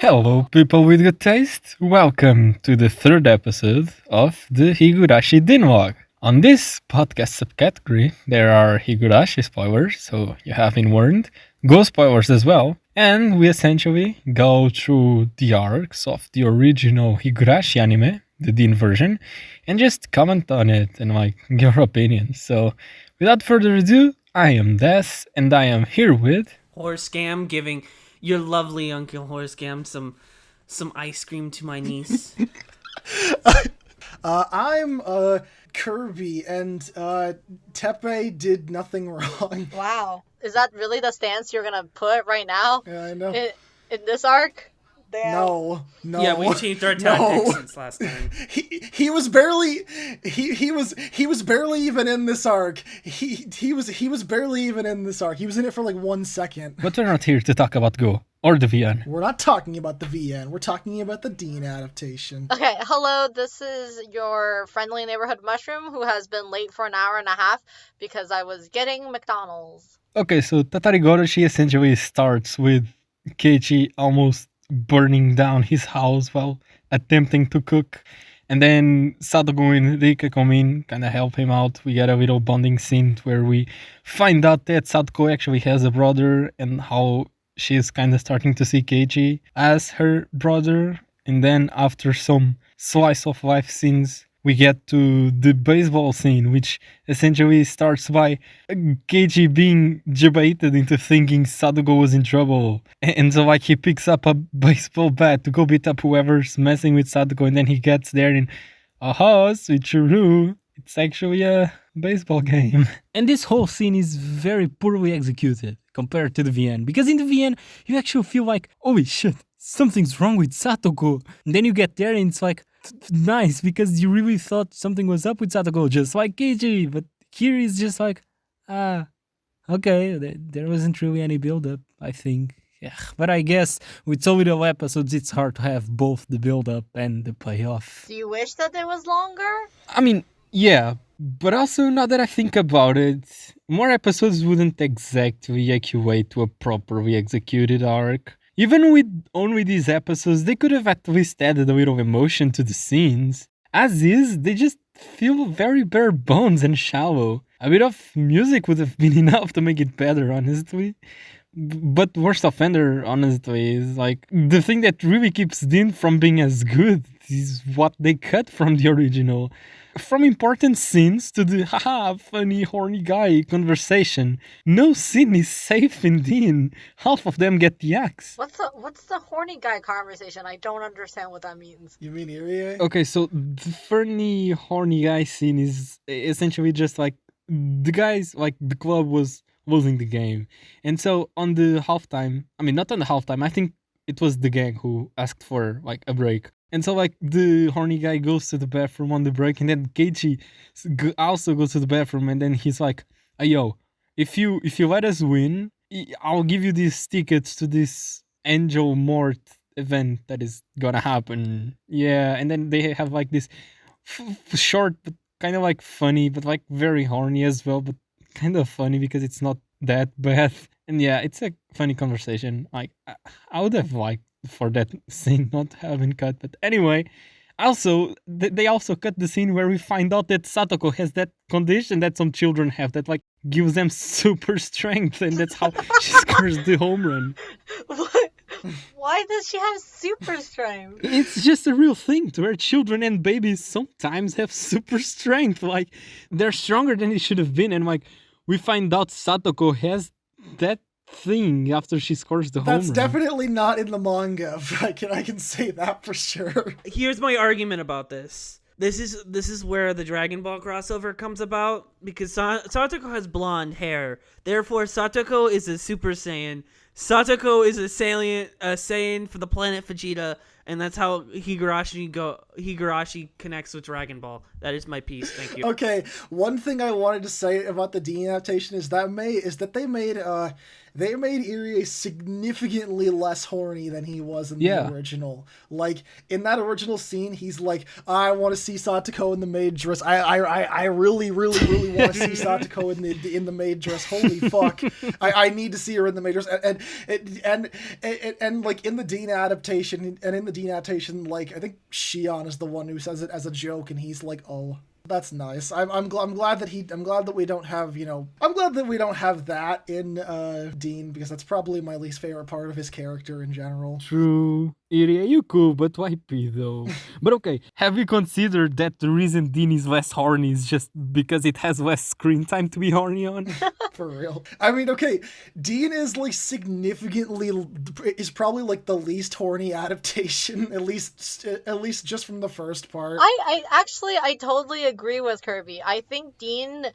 Hello, people with good taste. Welcome to the third episode of the Higurashi Log. On this podcast subcategory, there are Higurashi spoilers, so you have been warned, Go spoilers as well, and we essentially go through the arcs of the original Higurashi anime, the Deen version, and just comment on it and give our opinions. So, without further ado, I am Des, and I am here with Horse Scam giving your lovely Uncle Horse Scam some ice cream to my niece. I'm Kirby, and Tepe did nothing wrong. Wow. Is that really the stance you're gonna put right now? Yeah, I know. In this arc? Damn. No. Yeah, we changed our tactics since last time. He was barely even in this arc. He was barely even in this arc. He was in it for like 1 second. But we're not here to talk about Go or the VN. We're not talking about the VN. We're talking about the Deen adaptation. Okay, hello, this is your friendly neighborhood mushroom who has been late for an hour and a half because I was getting McDonald's. Okay, so Tatarigoroshi essentially starts with Keiichi almost burning down his house while attempting to cook. And then Sadako and Rika come in, kind of help him out. We get a little bonding scene where we find out that Sadako actually has a brother and how she's kind of starting to see Keiichi as her brother. And then after some slice of life scenes, we get to the baseball scene, which essentially starts by Keiichi being debated into thinking Sadako was in trouble. And so he picks up a baseball bat to go beat up whoever's messing with Sadako, and then he gets there and, switcheroo, it's actually a baseball game. And this whole scene is very poorly executed compared to the VN. Because in the VN, you actually feel like, holy shit, something's wrong with Satoko. And then you get there and it's like, nice, because you really thought something was up with Satoko, just like Keiichi. But here it's just like, okay, there wasn't really any build-up, I think. Yeah, but I guess with so little episodes, it's hard to have both the build-up and the payoff. Do you wish that it was longer? I mean, yeah, but also now that I think about it, more episodes wouldn't exactly equate to a properly executed arc. Even with only these episodes, they could have at least added a little emotion to the scenes. As is, they just feel very bare bones and shallow. A bit of music would have been enough to make it better, honestly. But worst offender, honestly, is the thing that really keeps Deen from being as good is what they cut from the original. From important scenes to the funny horny guy conversation, no scene is safe in Deen. Half of them get the axe. What's the horny guy conversation? I don't understand what that means. You mean Irie? Okay, so the funny horny guy scene is essentially just the guys, the club was losing the game. And so on the halftime, not on the halftime, I think it was the gang who asked for a break. And so the horny guy goes to the bathroom on the break, and then Keiichi also goes to the bathroom, and then he's like, hey, yo, if you let us win, I'll give you these tickets to this Angel Mort event that is gonna happen. Yeah, and then they have this short but kind of funny but very horny as well, but kind of funny because it's not that bad. And yeah, it's a funny conversation. I would have liked for that scene not having cut, but anyway, also they also cut the scene where we find out that Satoko has that condition that some children have that gives them super strength, and that's how she scores the home run. What? Why does she have super strength? It's just a real thing to where children and babies sometimes have super strength. They're stronger than they should have been, and we find out Satoko has that thing after she scores the home run. That's definitely not in the manga. I can say that for sure. Here's my argument about this. This is where the Dragon Ball crossover comes about, because Satoko has blonde hair. Therefore, Satoko is a Super Saiyan. Satoko is a Saiyan for the planet Vegeta, and that's how Higurashi connects with Dragon Ball. That is my piece. Thank you. Okay, one thing I wanted to say about the Deen adaptation is that they made Irie significantly less horny than he was in the original. In that original scene, he's like, I want to see Satoko in the maid dress. I really want to see Satoko in the maid dress. Holy fuck. I need to see her in the maid dress. And and like in the Deen adaptation, like I think Shion is the one who says it as a joke, and he's like, "Oh, that's nice." I'm glad that we don't have that in Deen, because that's probably my least favorite part of his character in general. True. Irie, you cool, but why pee though? But okay, have you considered that the reason Dean is less horny is just because it has less screen time to be horny on? For real. I mean, okay, Deen is like probably like the least horny adaptation, at least just from the first part. I totally agree with Kirby. I think Deen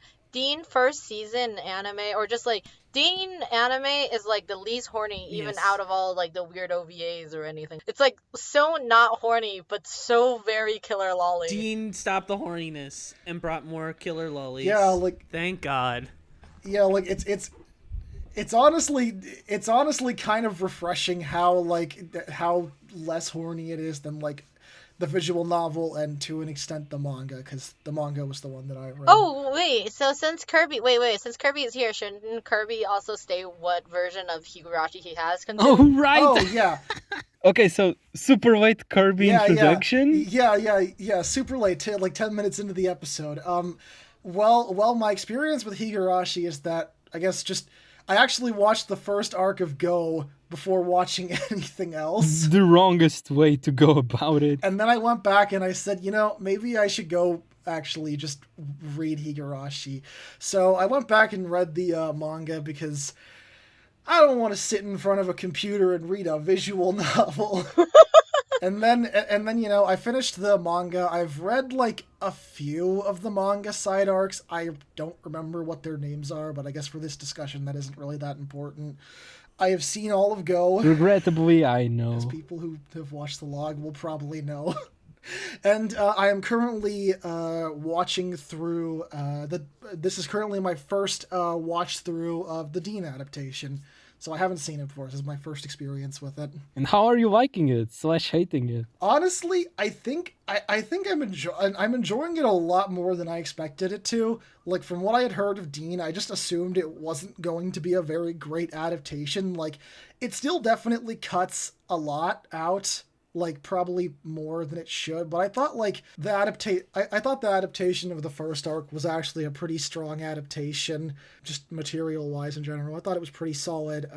first season anime, or just like Deen anime, is like the least horny, even out of all like the weird OVAs or anything. It's like so not horny, but so very killer lolly. Deen stopped the horniness and brought more killer lollies. Yeah, like thank God. Yeah, like it's honestly kind of refreshing how less horny it is than like the visual novel, and to an extent the manga, because the manga was the one that I read. Oh wait, so since Kirby is here, shouldn't Kirby also state what version of Higurashi he has consumed? Oh right. Oh yeah. Okay, so super late Kirby introduction. Yeah. Super late, like 10 minutes into the episode. Well, my experience with Higurashi is that I actually watched the first arc of Go before watching anything else. The wrongest way to go about it. And then I went back and I said, maybe I should go actually just read Higurashi. So I went back and read the manga, because I don't want to sit in front of a computer and read a visual novel. And then I finished the manga. I've read like a few of the manga side arcs. I don't remember what their names are, but I guess for this discussion that isn't really that important. I have seen all of Go. Regrettably, I know. As people who have watched the log will probably know. And I am currently watching through this is currently my first watch through of the Deen adaptation. So I haven't seen it before. This is my first experience with it. And how are you liking it / hating it? Honestly, I think I'm enjoying it a lot more than I expected it to. Like, from what I had heard of Deen, I just assumed it wasn't going to be a very great adaptation. Like, it still definitely cuts a lot out, like probably more than it should, but I thought like I thought the adaptation of the first arc was actually a pretty strong adaptation, just material wise in general. I thought it was pretty solid.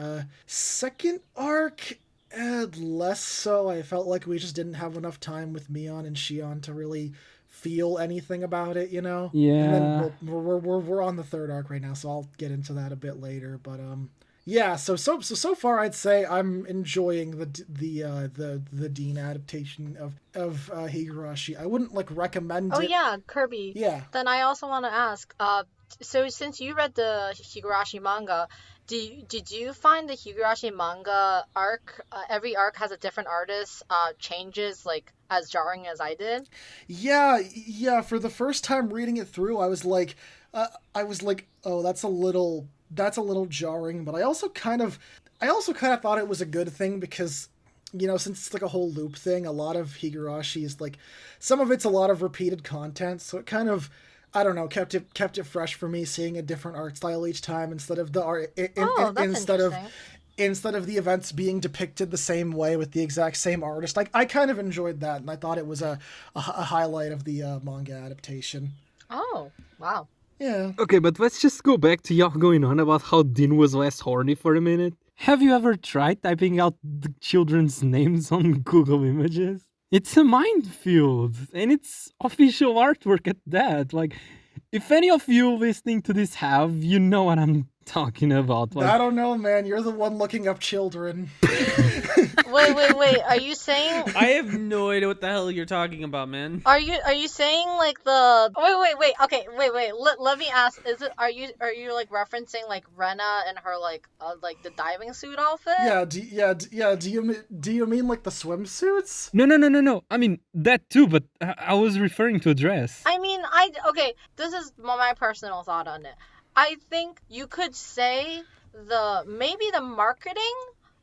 Second arc, less so. I felt like we just didn't have enough time with Mion and Shion to really feel anything about it, Yeah. And then we're on the third arc right now, so I'll get into that a bit later. But yeah, so far I'd say I'm enjoying the Deen adaptation of Higurashi. I wouldn't like recommend it. Oh yeah, Kirby. Yeah. Then I also want to ask, so since you read the Higurashi manga, did you find the Higurashi manga arc, every arc has a different artist, changes like as jarring as I did? Yeah. For the first time reading it through, I was like, oh, that's a little jarring, but I also kind of thought it was a good thing, because since it's like a whole loop thing, a lot of Higurashi is like, some of it's a lot of repeated content, so it kind of, I don't know, kept it fresh for me, seeing a different art style each time, instead of the art instead of the events being depicted the same way with the exact same artist. I kind of enjoyed that, and I thought it was a highlight of the manga adaptation. Oh, wow. Yeah. Okay, but let's just go back to y'all going on about how Deen was less horny for a minute. Have you ever tried typing out the children's names on Google Images? It's a minefield, and it's official artwork at that. Like, if any of you listening to this have, you know what I'm talking about. Like, I don't know, man. You're the one looking up children. Wait. Are you saying? I have no idea what the hell you're talking about, man. Are you saying like the? Wait. Okay, wait. Let me ask. Are you like referencing like Rena and her like the diving suit outfit? Yeah. Do you mean like the swimsuits? No. I mean that too, but I was referring to a dress. I mean, okay. This is my personal thought on it. I think you could say maybe the marketing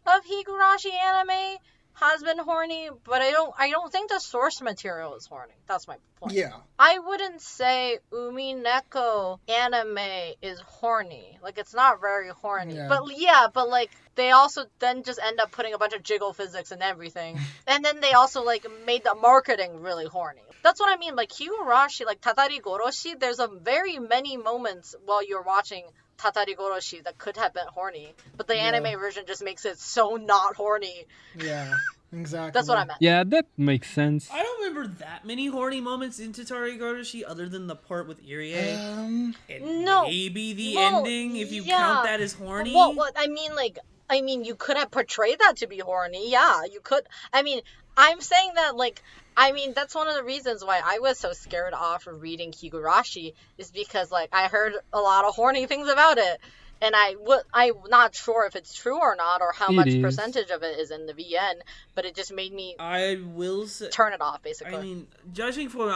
of Higurashi anime has been horny, but I don't think the source material is horny. That's my point. Yeah. I wouldn't say Umineko anime is horny. Like, it's not very horny. Yeah. But like, they also then just end up putting a bunch of jiggle physics and everything. And then they also, like, made the marketing really horny. That's what I mean. Like, Higurashi, like, Tatari Goroshi, there's a very many moments while you're watching Tatari Goroshi that could have been horny, but the anime version just makes it so not horny. Yeah, exactly. That's what I meant. Yeah, that makes sense. I don't remember that many horny moments in Tatari Goroshi other than the part with Irie. And No. maybe the Well, ending, if you yeah. count that as horny. Well, I mean, you could have portrayed that to be horny. Yeah, you could. I mean, I'm saying that, like, I mean, that's one of the reasons why I was so scared off of reading Higurashi, is because, like, I heard a lot of horny things about it. And I'm not sure if it's true or not, or how much percentage of it is in the VN, but it just made me I will say, turn it off, basically. I mean, judging from what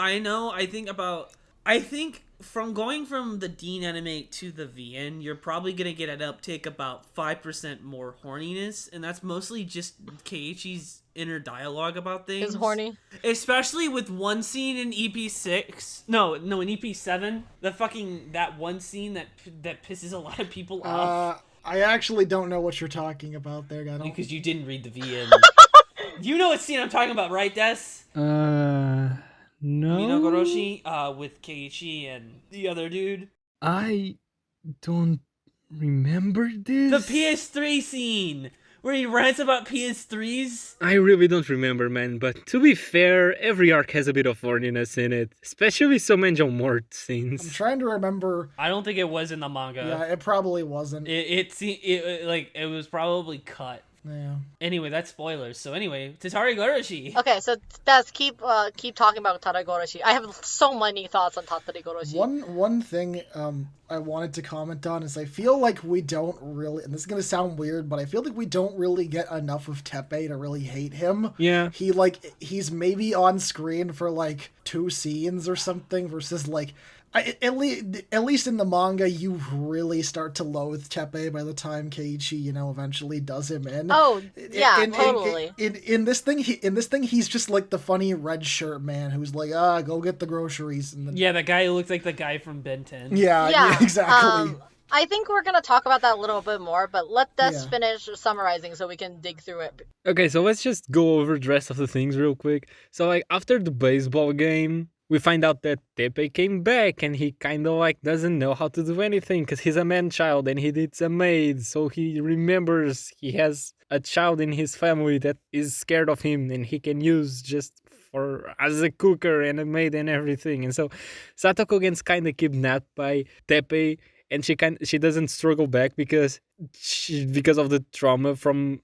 I think from going from the Deen anime to the VN, you're probably going to get an uptick about 5% more horniness, and that's mostly just Keiichi's inner dialogue about things. Is horny? Especially with one scene in EP6. No, in EP7. That one scene that pisses a lot of people off. I actually don't know what you're talking about there, guy. Because you didn't read the VN. You know what scene I'm talking about, right, Des? No. Umineko Goroshi, with Keiichi and the other dude. I don't remember this. The PS3 scene, where he rants about PS3s. I really don't remember, man, but to be fair, every arc has a bit of horniness in it, especially some Angel Mort scenes. I'm trying to remember. I don't think it was in the manga. Yeah, it probably wasn't. It was probably cut. Yeah. Anyway, that's spoilers. So anyway, Tatari Goroshi. Okay, so that's keep talking about Tatari Goroshi. I have so many thoughts on Tatari Goroshi. One thing I wanted to comment on is I feel like we don't really, and this is gonna sound weird, but I feel like we don't really get enough of Teppei to really hate him. Yeah. He's maybe on screen for like 2 scenes or something versus like. At least in the manga, you really start to loathe Teppei by the time Keiichi, eventually does him in. Oh, yeah, totally. In this thing, he's just like the funny red shirt man who's like, go get the groceries. And then... Yeah, the guy who looks like the guy from Ben 10. Yeah, exactly. I think we're going to talk about that a little bit more, but let us finish summarizing so we can dig through it. Okay, so let's just go over the rest of the things real quick. So, like, after the baseball game, we find out that Teppei came back and he kind of like doesn't know how to do anything because he's a man-child and he needs a maid. So he remembers he has a child in his family that is scared of him and he can use just as a cooker and a maid and everything. And so Satoko gets kind of kidnapped by Teppei and she doesn't struggle back because of the trauma from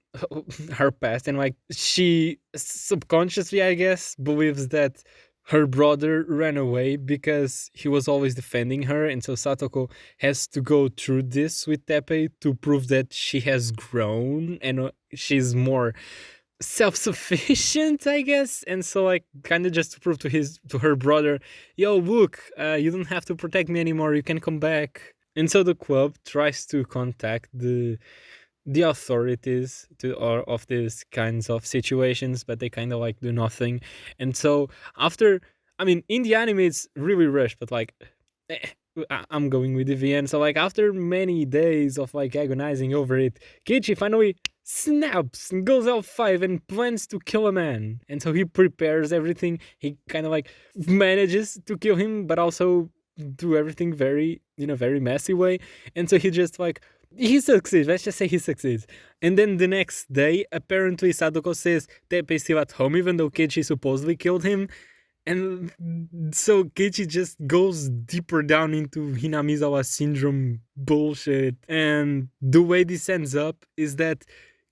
her past. And like she subconsciously, I guess, believes that her brother ran away because he was always defending her, and so Satoko has to go through this with Teppei to prove that she has grown and she's more self-sufficient, I guess. And so, like, kind of just to prove to her brother, yo, look, you don't have to protect me anymore. You can come back. And so the club tries to contact the authorities of these kinds of situations, but they kind of like do nothing. And so after, I mean, in the anime it's really rushed, but like I'm going with the VN. So like after many days of like agonizing over it, Keiichi finally snaps and goes L5 and plans to kill a man. And so he prepares everything. He kind of like manages to kill him, but also do everything very, very messy way. And so he just like, he succeeds. Let's just say he succeeds. And then the next day, apparently Sadako says Teppei's still at home, even though Keiichi supposedly killed him. And so Keiichi just goes deeper down into Hinamizawa syndrome bullshit. And the way this ends up is that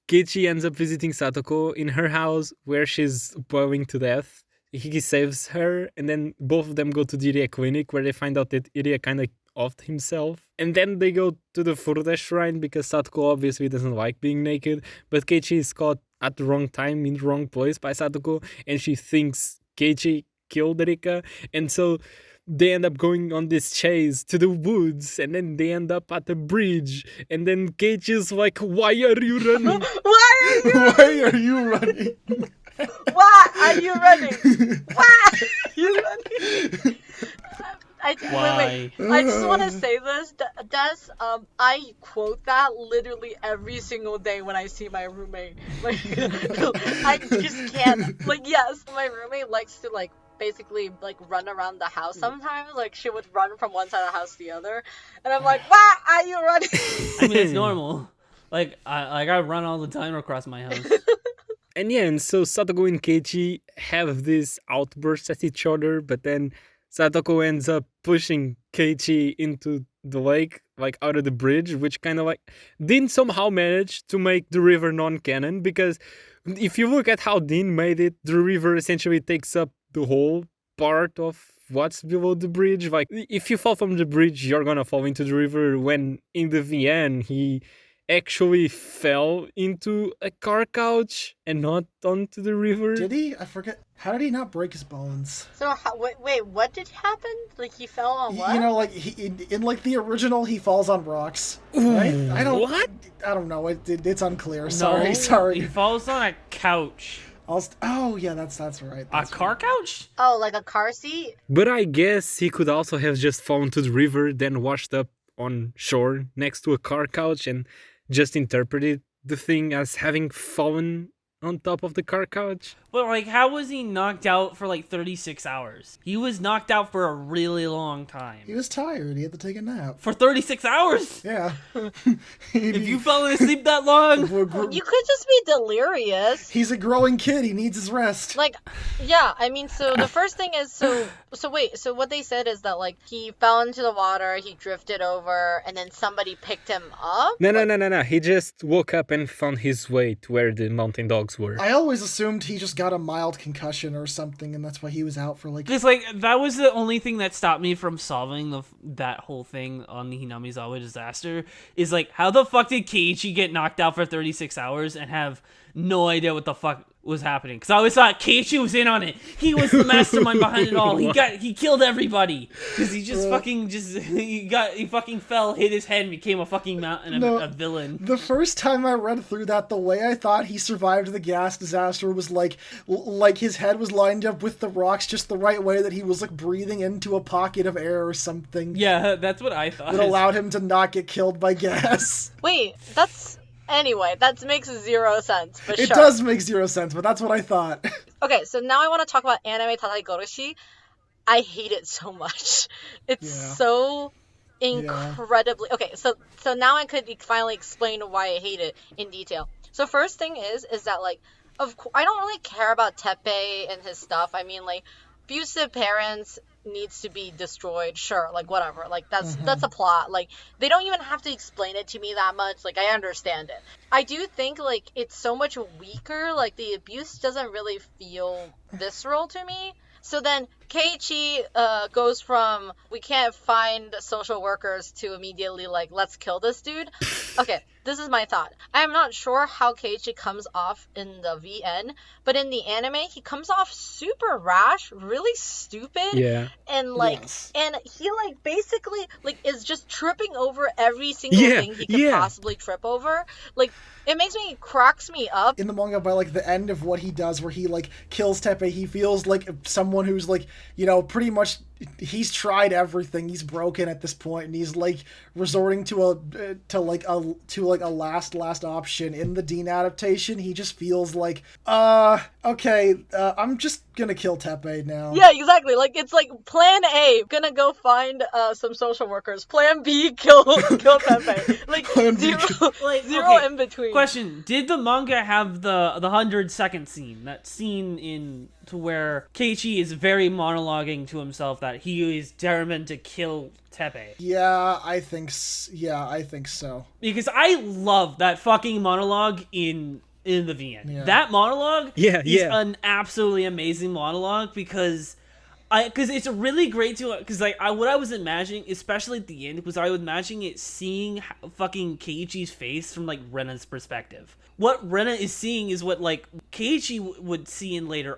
Keiichi ends up visiting Satoko in her house where she's boiling to death. He saves her, and then both of them go to the Irie clinic where they find out that Irie kind of offed himself. And then they go to the Furude Shrine because Satoko obviously doesn't like being naked, but Keiichi is caught at the wrong time in the wrong place by Satoko, and she thinks Keiichi killed Rika. And so they end up going on this chase to the woods, and then they end up at the bridge, and then Keiichi's like, "Why are you running? Why are you running? Why are you running? Why are you running?" Wait. I just want to say this, Des. I quote that literally every single day when I see my roommate. Like, I just can't. Like, yes, my roommate likes to like basically like run around the house sometimes. Like, she would run from one side of the house to the other, and I'm like, "Why are you running?" I mean, it's normal. Like I run all the time across my house. And yeah, and so Satoko and Keiichi have this outburst at each other, but then Satoko ends up pushing Keiichi into the lake, like out of the bridge, which kind of like Dean somehow managed to make the river non-canon, because if you look at how Dean made it, the river essentially takes up the whole part of what's below the bridge. Like, if you fall from the bridge, you're gonna fall into the river, when in the VN, he actually fell into a car couch and not onto the river. Did he? I forget. How did he not break his bones? So wait, what did happen? Like, he fell on what? You know, like in like the original, he falls on rocks. Right? I don't. What? I don't know. It's unclear. No, Sorry. He falls on a couch. Oh yeah, that's right. A car couch? Oh, like a car seat? But I guess he could also have just fallen to the river, then washed up on shore next to a car couch, and just interpreted the thing as having fallen on top of the car couch. But like, how was he knocked out for like 36 hours? He was knocked out for a really long time. He was tired. He had to take a nap. For 36 hours? Yeah. If you fell asleep that long? You could just be delirious. He's a growing kid. He needs his rest. Like, yeah, I mean, so the first thing is, so what they said is that, like, he fell into the water, he drifted over, and then somebody picked him up? No. He just woke up and found his way to where the mountain dogs were. I always assumed he just got a mild concussion or something, and that's why he was out for like... Because, like, that was the only thing that stopped me from solving that whole thing on the Hinamizawa disaster, is, like, how the fuck did Keiichi get knocked out for 36 hours and have no idea what the fuck was happening? Because I always thought Keiichi was in on it. He was the mastermind behind it all. He killed everybody because he just he fucking fell, hit his head, and became a fucking a villain. The first time I read through that, the way I thought he survived the gas disaster was like his head was lined up with the rocks just the right way, that he was like breathing into a pocket of air or something. Yeah, that's what I thought. That allowed him to not get killed by gas. Wait, anyway, that makes zero sense, but It sure. does make zero sense, but that's what I thought. Okay, so now I want to talk about anime Tataigoroshi. I hate it so much. It's so incredibly... Okay, so now I could finally explain why I hate it in detail. So first thing is that, like, I don't really care about Teppei and his stuff. I mean, like, abusive parents needs to be destroyed, sure, like, whatever, like, that's a plot, like, they don't even have to explain it to me that much, like, I understand it. I do think, like, it's so much weaker, like, the abuse doesn't really feel visceral to me. So then Keiichi goes from, we can't find social workers, to immediately, like, let's kill this dude. Okay, this is my thought. I am not sure how Keiichi comes off in the VN, but in the anime, he comes off super rash, really stupid. Yeah. And, like, and he, like, basically, like, is just tripping over every single thing he could possibly trip over. Like, it cracks me up. In the manga, by, like, the end of what he does, where he, like, kills Teppei, he feels like someone who's, like, you know, pretty much, he's tried everything. He's broken at this point, and he's, like, resorting to a last option. In the Deen adaptation, he just feels like, okay, I'm just gonna kill Teppei now. Yeah, exactly. Like, it's like plan A, gonna go find some social workers. Plan B, kill Teppei. Like, zero in between. Question: did the manga have the 100-second scene? That scene to where Keiichi is very monologuing to himself that he is determined to kill Teppei. Yeah, I think so. Because I love that fucking monologue in the VN. Yeah. That monologue is an absolutely amazing monologue because it's really great to, because like what I was imagining, especially at the end, was I was imagining it seeing fucking Keiichi's face from like Rena's perspective. What Rena is seeing is what like Keiichi would see in later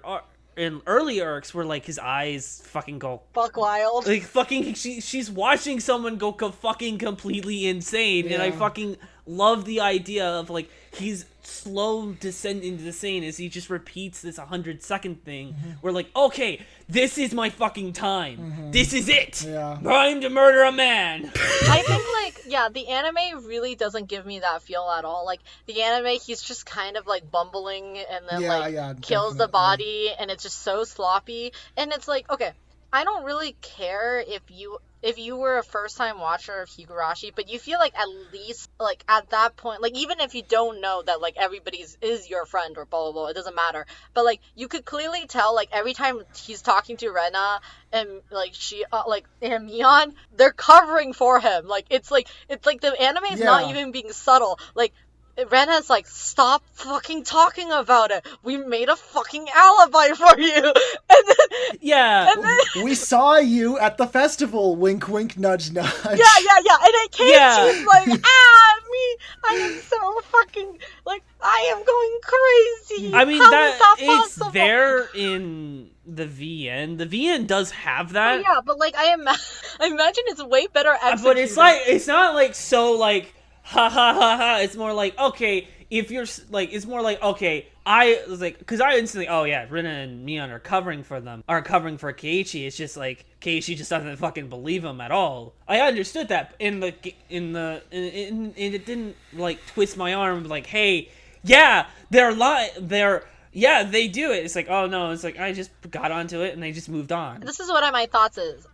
in early arcs where like his eyes fucking go Fuck wild. like fucking she's watching someone go fucking completely insane, and I fucking love the idea of like he's slow descent into insane as he just repeats this 100-second thing where like, okay, this is my fucking time, this is it, time to murder a man. I think like the anime really doesn't give me that feel at all. Like the anime, he's just kind of like bumbling and then kills the body, and it's just so sloppy, and it's like, okay, I don't really care if you were a first-time watcher of Higurashi, but you feel like at least, like, at that point, like, even if you don't know that, like, everybody's is your friend or blah, blah, blah, it doesn't matter. But, like, you could clearly tell, like, every time he's talking to Rena and, like, and Mion, they're covering for him. Like, it's like the anime is not even being subtle. Like, Rena's like, stop fucking talking about it. We made a fucking alibi for you. And then, we saw you at the festival. Wink, wink, nudge, nudge. Yeah. And then Keiichi's like, me. I am so fucking, like, I am going crazy. I mean, How is that it's possible? there in the VN. The VN does have that. Oh, yeah, but like, I imagine it's way better executed. But it's like, it's not like so like, ha ha ha ha. It's more like, okay, if you're like, it's more like, okay, I was like, because I instantly, oh yeah, Rina and Mion are covering for Keiichi. It's just like Keiichi just doesn't fucking believe him at all. I understood that and it didn't like twist my arm like, hey, yeah, they do it. It's like, oh no, it's like I just got onto it and they just moved on. This is what my thoughts is.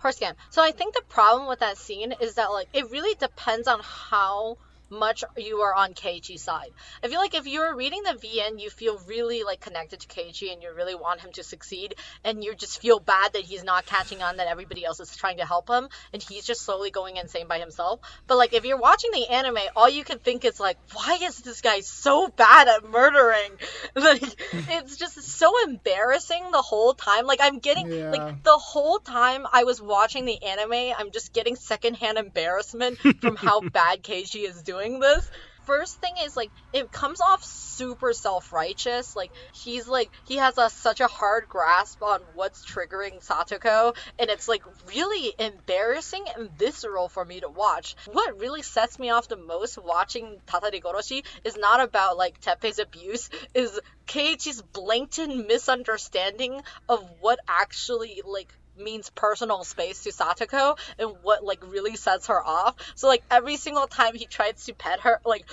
Horse So I think the problem with that scene is that like it really depends on how much you are on Keiichi's side. I feel like if you're reading the VN, you feel really like connected to Keiichi and you really want him to succeed, and you just feel bad that he's not catching on, that everybody else is trying to help him and he's just slowly going insane by himself. But like if you're watching the anime, all you can think is like, why is this guy so bad at murdering? Like it's just so embarrassing the whole time. Like I'm getting like the whole time I was watching the anime, I'm just getting secondhand embarrassment from how bad Keiichi is doing this. First thing is like it comes off super self-righteous. Like he has such a hard grasp on what's triggering Satoko, and it's like really embarrassing and visceral for me to watch. What really sets me off the most watching Tatari Goroshi is not about like Teppei's abuse, is Keiichi's blatant misunderstanding of what actually like means personal space to Satoko and what like really sets her off. So like every single time he tries to pet her, like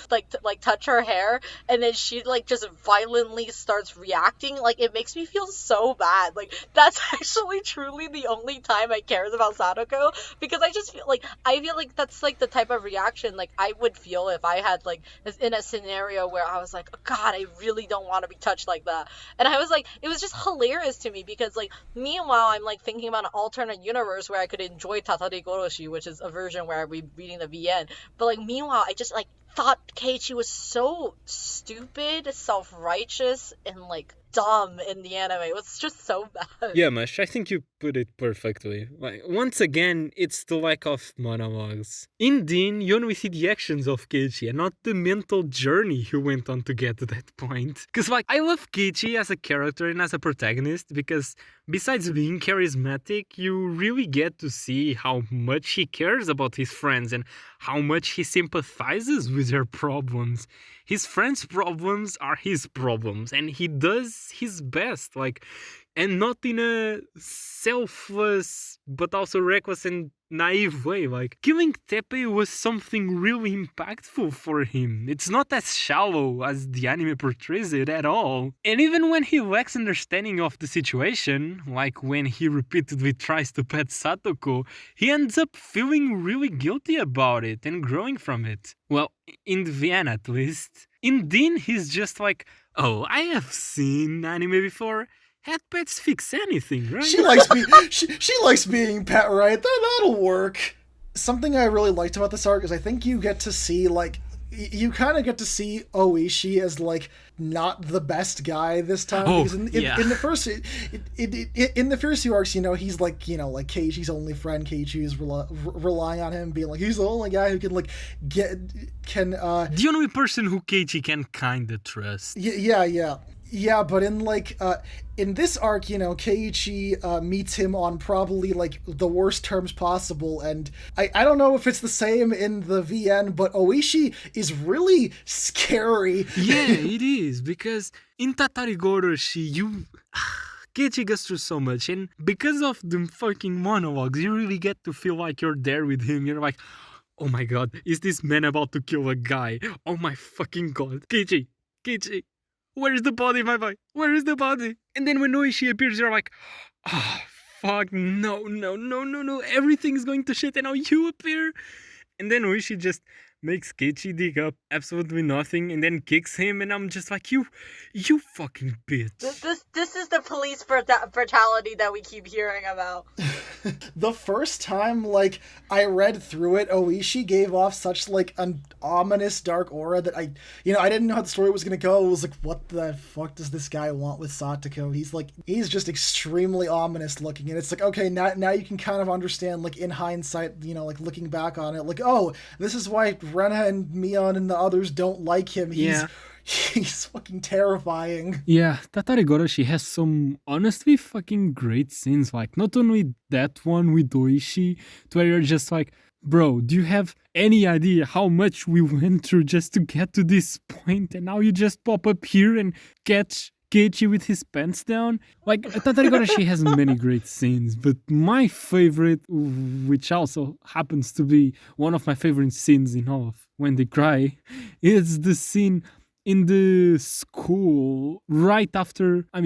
touch her hair, and then she like just violently starts reacting, like it makes me feel so bad. Like that's actually truly the only time I cares about Satoko, because I just feel like that's like the type of reaction like I would feel if I had like in a scenario where I was like, oh, God, I really don't want to be touched like that. And I was like, it was just hilarious to me, because like meanwhile I'm like thinking about an alternate universe where I could enjoy Tatari Goroshi, which is a version where I'd be reading the VN. But like meanwhile, I just like thought Keiichi was so stupid, self-righteous, and like dumb in the anime. It was just so bad. Yeah, Mash, I think you put it perfectly. Like once again, it's the lack of monologues. In Deen, you only see the actions of Keiichi and not the mental journey he went on to get to that point. Because like I love Keiichi as a character and as a protagonist, because besides being charismatic, you really get to see how much he cares about his friends and how much he sympathizes with their problems. His friends' problems are his problems, and he does his best, like, and not in a selfless but also reckless and naive way. Like, killing Teppei was something really impactful for him. It's not as shallow as the anime portrays it at all. And even when he lacks understanding of the situation, like when he repeatedly tries to pet Satoko, he ends up feeling really guilty about it and growing from it. Well, in the VN at least. In Deen, he's just like, oh, I have seen anime before. Head pets fix anything, right? She likes being pet, right? That'll work. Something I really liked about this arc is I think you get to see like you kind of get to see Oishi as like not the best guy this time. Because in the first two arcs, you know, he's like, you know, like Keiichi's only friend. Keiichi is relying on him, being like he's the only guy who can like the only person who Keiichi can kinda trust. Yeah. Yeah, but in like in this arc, you know, Keiichi meets him on probably like the worst terms possible, and I don't know if it's the same in the VN, but Oishi is really scary. Yeah, it is, because in Tatarigoroshi, you Keiichi goes through so much, and because of the fucking monologues, you really get to feel like you're there with him. You're like, oh my god, is this man about to kill a guy? Oh my fucking god. Keiichi, where is the body, my boy? Where is the body? And then when Oishi appears, you're like, oh, fuck, no. Everything's going to shit, and now you appear. And then Oishi just makes Keiichi dig up absolutely nothing and then kicks him, and I'm just like, you fucking bitch. This is the police brutality that we keep hearing about. The first time, like, I read through it, Oishi gave off such, like, an ominous dark aura that I didn't know how the story was gonna go. I was like, what the fuck does this guy want with Satoko? He's just extremely ominous looking, and it's like, okay, now you can kind of understand, like, in hindsight, you know, like, looking back on it, like, oh, this is why Rena and Mion and the others don't like him. He's fucking terrifying. Yeah, Tatarigoroshi has some honestly fucking great scenes. Like, not only that one with Oishi, to where you're just like, bro, do you have any idea how much we went through just to get to this point? And now you just pop up here and catch Keiichi with his pants down. Like, Tatarigoroshi has many great scenes, but my favorite, which also happens to be one of my favorite scenes in all of When They Cry, is the scene in the school right after, I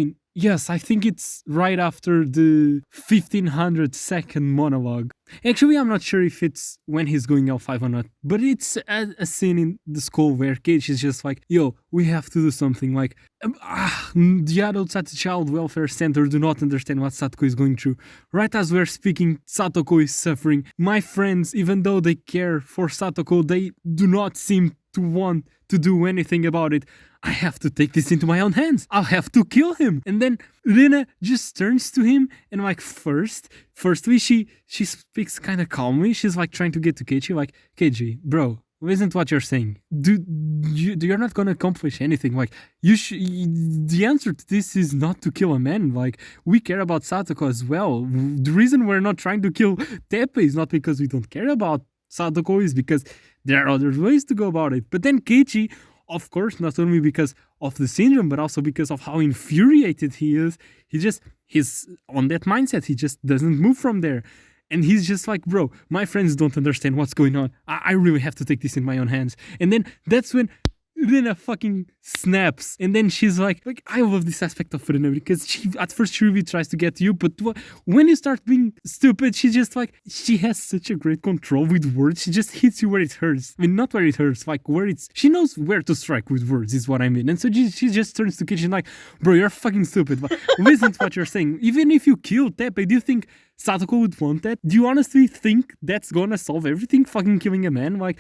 think it's right after the 1500-second monologue. Actually, I'm not sure if it's when he's going L5 or not, but it's a scene in the school where Keiichi is just like, yo, we have to do something. Like, the adults at the Child Welfare Center do not understand what Satoko is going through. Right as we're speaking, Satoko is suffering. My friends, even though they care for Satoko, they do not seem to want to do anything about it. I have to take this into my own hands. I'll have to kill him. And then Rina just turns to him and like firstly she speaks kind of calmly. She's like trying to get to Keiichi, like, Keiichi, bro, isn't what you're saying. You're not gonna accomplish anything. Like, the answer to this is not to kill a man. Like, we care about Satoko as well. The reason we're not trying to kill Teppei is not because we don't care about Satoko, is because there are other ways to go about it. But then Keiichi, of course, not only because of the syndrome, but also because of how infuriated he is, he's on that mindset. He just doesn't move from there. And he's just like, bro, my friends don't understand what's going on. I really have to take this in my own hands. And then that's when Rina fucking snaps, and then she's like, I love this aspect of Rina, because at first she really tries to get you, but when you start being stupid, she has such a great control with words. She just hits you where it hurts. I mean, not where it hurts, like she knows where to strike with words, is what I mean. And so she just turns to Kitchen like, bro, you're fucking stupid, but listen to what you're saying. Even if you kill Teppei, do you think Satoko would want that? Do you honestly think that's gonna solve everything, fucking killing a man? Like,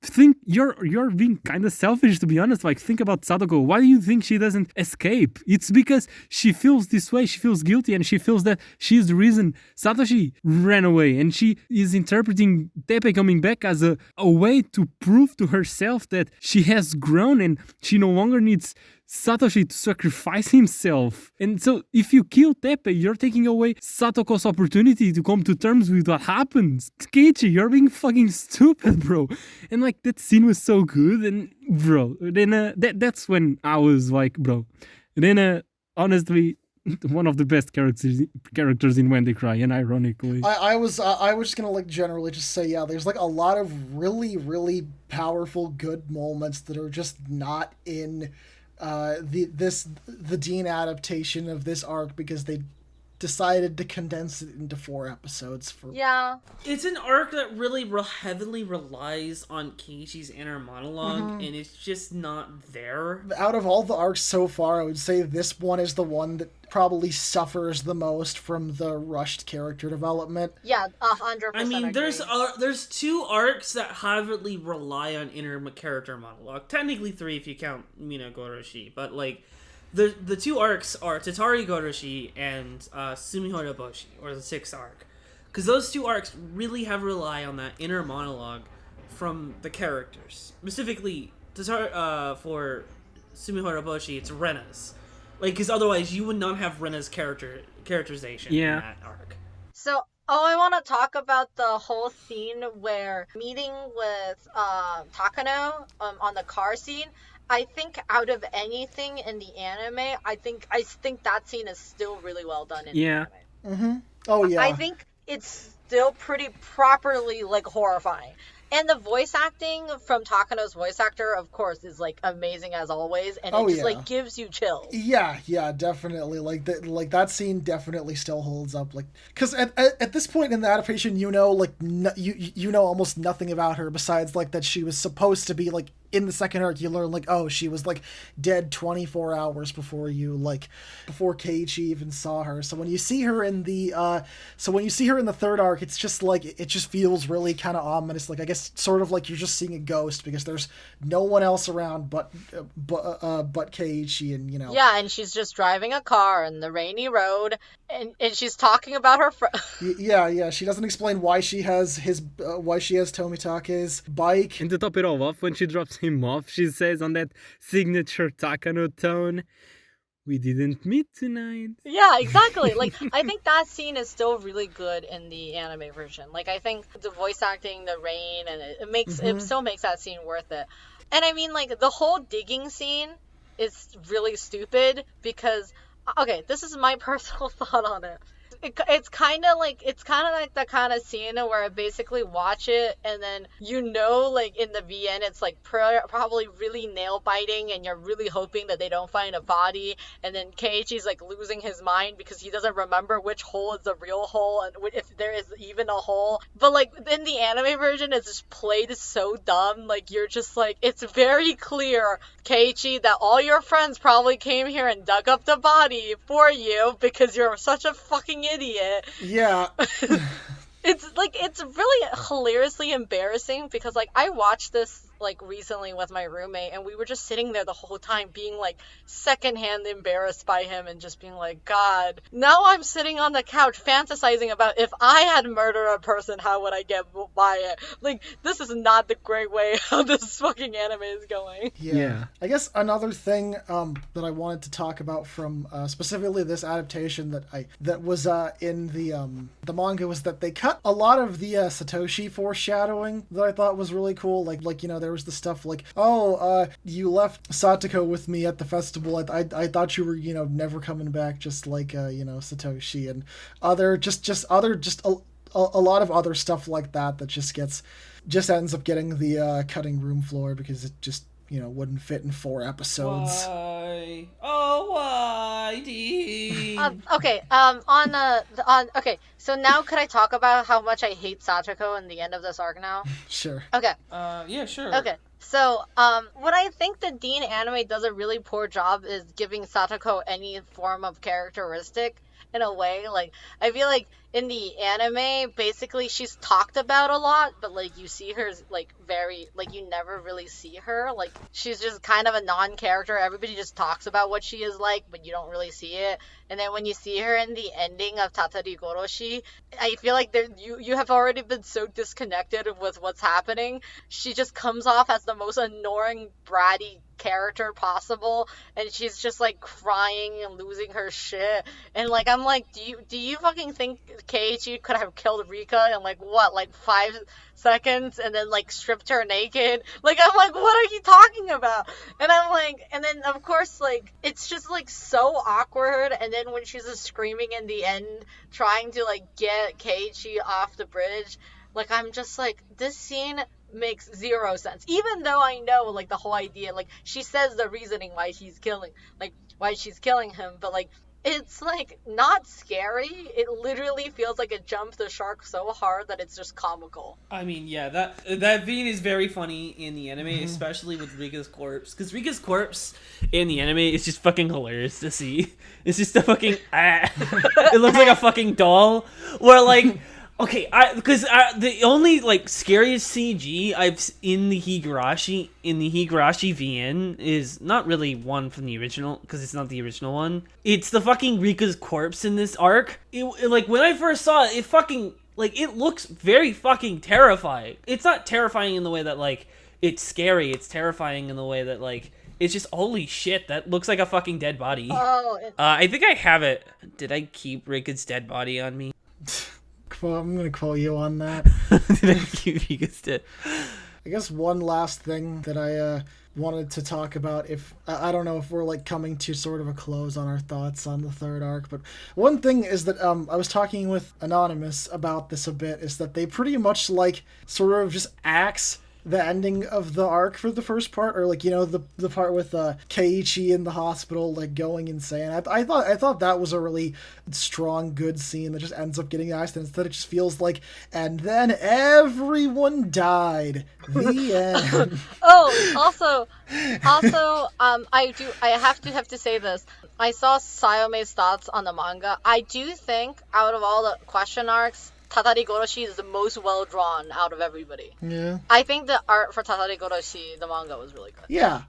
think you're being kind of selfish, to be honest. Like, think about Sadako. Why do you think she doesn't escape? It's because she feels this way. She feels guilty, and she feels that she's the reason Satoshi ran away, and she is interpreting Teppei coming back as a way to prove to herself that she has grown and she no longer needs Satoshi to sacrifice himself. And so if you kill Teppei, you're taking away Satoko's opportunity to come to terms with what happened. Keiichi, you're being fucking stupid, bro. And like, that scene was so good. And bro, Rena, that's when I was like, bro, Rena, honestly, one of the best characters in When They Cry, and ironically. I was just gonna like generally just say, yeah, there's like a lot of really, really powerful good moments that are just not in the Deen adaptation of this arc, because they decided to condense it into 4 episodes. It's an arc that really heavily relies on Keiichi's inner monologue, and it's just not there. Out of all the arcs so far, I would say this one is the one that probably suffers the most from the rushed character development. Yeah, 100%. I mean, there's 2 arcs that heavily rely on inner character monologue. Technically 3 if you count Umineko-related, but like the 2 arcs are Tatarigoroshi and Sumihara-boshi, or the 6th arc, because those 2 arcs really have rely on that inner monologue from the characters. Specifically, for Sumihara-boshi, it's Rena's. Like, because otherwise you would not have Rena's characterization in that arc. So, I want to talk about the whole scene where meeting with Takano on the car scene. I think out of anything in the anime, I think that scene is still really well done in the anime. Mm-hmm. Oh yeah. I think it's still pretty properly like horrifying. And the voice acting from Takano's voice actor, of course, is like amazing as always, and it just like gives you chills. Yeah, definitely. Like that scene definitely still holds up. Like, because at this point in the adaptation, you know, like you know almost nothing about her besides like that she was supposed to be like. In the second arc, you learn, like, oh, she was, like, dead 24 hours before Keiichi even saw her. So when you see her in the, third arc, it's just, like, it just feels really kind of ominous. Like, I guess sort of like you're just seeing a ghost because there's no one else around but Keiichi and, you know. Yeah, and she's just driving a car on the rainy road, and she's talking about her Yeah, she doesn't explain why she has Tomitake's bike. And to top it all off, when she drops him off, she says on that signature Takano tone, "We didn't meet tonight." Yeah, exactly. Like, I think that scene is still really good in the anime version. Like, I think the voice acting, the rain, and it still makes that scene worth it. And I mean, like, the whole digging scene is really stupid because, okay, this is my personal thought on it. It's kind of like the kind of scene where I basically watch it and then like in the VN it's like probably really nail biting and you're really hoping that they don't find a body, and then Keiichi's like losing his mind because he doesn't remember which hole is the real hole and if there is even a hole. But like in the anime version it's just played so dumb. Like you're just like, it's very clear, Keiichi, that all your friends probably came here and dug up the body for you because you're such a fucking idiot. Yeah. It's really hilariously embarrassing because like I watched this like recently with my roommate and we were just sitting there the whole time being like secondhand embarrassed by him and just being like, God, now I'm sitting on the couch fantasizing about if I had murdered a person, how would I get by it? Like, this is not the great way how this fucking anime is going. Yeah. I guess another thing that I wanted to talk about from specifically this adaptation that was in the manga was that they cut a lot of the Satoshi foreshadowing that I thought was really cool. Like you know, there was the stuff like, you left Satoko with me at the festival. I thought you were, you know, never coming back, just like you know, Satoshi, and a lot of other stuff like that just ends up getting the cutting room floor because it just, you know, wouldn't fit in 4 episodes. Why? Oh, why, Deen? Okay, okay, so now could I talk about how much I hate Satoko in the end of this arc now? Sure. Okay. Yeah, sure. Okay. So, what I think the Deen anime does a really poor job is giving Satoko any form of characteristic in a way. Like, I feel like in the anime, basically she's talked about a lot, but like you see her like very, like you never really see her. Like, she's just kind of a non-character. Everybody just talks about what she is like, but you don't really see it. And then when you see her in the ending of Tatari Goroshi, I feel like you have already been so disconnected with what's happening. She just comes off as the most annoying, bratty character possible, and she's just like crying and losing her shit. And like, I'm like, do you fucking think Keiichi could have killed Rika in like what, like 5 seconds and then like stripped her naked? Like, I'm like, what are you talking about? And I'm like, and then of course like it's just like so awkward. And then when she's just screaming in the end trying to like get Keiichi off the bridge, like I'm just like, this scene makes zero sense, even though I know like the whole idea, like she says the reasoning why she's killing him, but like it's like not scary. It literally feels like it jumped the shark so hard that it's just comical. I mean, yeah, that scene is very funny in the anime, especially with Rika's corpse, because Rika's corpse in the anime is just fucking hilarious to see. It's just a fucking it looks like a fucking doll where like okay, because the only like scariest CG I've in the Higurashi VN is not really one from the original, because it's not the original one. It's the fucking Rika's corpse in this arc. It like when I first saw it, it fucking like it looks very fucking terrifying. It's not terrifying in the way that like it's scary. It's terrifying in the way that like It's just, holy shit, that looks like a fucking dead body. Oh, I think I have it. Did I keep Rika's dead body on me? I'm gonna call you on that. Did I keep Rika's dead? I guess one last thing that I wanted to talk about, if I don't know if we're like coming to sort of a close on our thoughts on the third arc, but one thing is that I was talking with Anonymous about this a bit, is that they pretty much like sort of just axe the ending of the arc for the first part, or like, you know, the part with Keiichi in the hospital like going insane. I thought that was a really strong, good scene that just ends up getting axed, and instead it just feels like, and then everyone died. The end. Oh, also, I have to say this. I saw Sayome's thoughts on the manga. I do think out of all the question arcs, Tatari Goroshi is the most well drawn out of everybody. Yeah. I think the art for Tatari Goroshi, the manga, was really good. Yeah,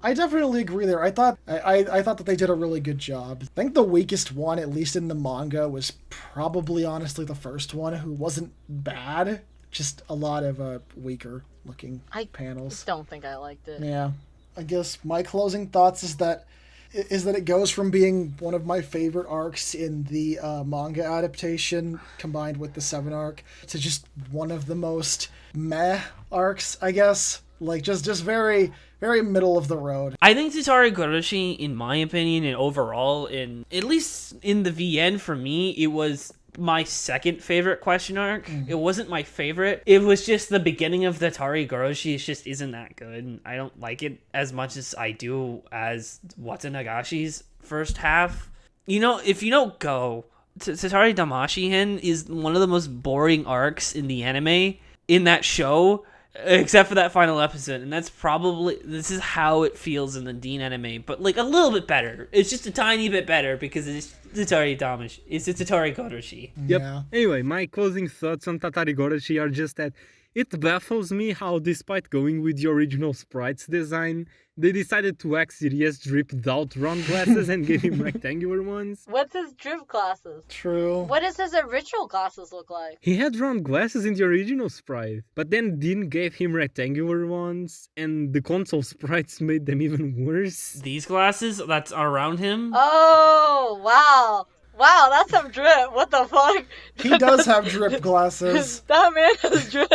I definitely agree there. I thought that they did a really good job. I think the weakest one, at least in the manga, was probably honestly the first one, who wasn't bad, just a lot of weaker looking panels. I don't think I liked it. Yeah. I guess my closing thoughts is that it goes from being one of my favorite arcs in the manga adaptation combined with the 7 arc to just one of the most meh arcs, I guess. Like, just very, very middle of the road. I think Tatari Goroshi, in my opinion, and overall, at least in the VN for me, it was my second favorite question arc. It wasn't my favorite. It was just the beginning of the Tatari Goroshi. It just isn't that good. I don't like it as much as I do as Watanagashi's first half. You know, if you don't go, Tatari Damashihen is one of the most boring arcs in the anime, in that show, except for that final episode, and this is how it feels in the Deen anime, but like a little bit better. It's just a tiny bit better because it's Tatari Goroshi. Yep. Yeah. Anyway, my closing thoughts on Tatari Goroshi are just that it baffles me how, despite going with the original sprite's design, they decided to axe Sirius dripped out round glasses and gave him rectangular ones. What's his drip glasses? True. What does his original glasses look like? He had round glasses in the original sprite, but then Dean gave him rectangular ones, and the console sprites made them even worse. These glasses that's around him. Oh, wow. Wow, that's some drip. What the fuck? He does have drip glasses. That man has drip.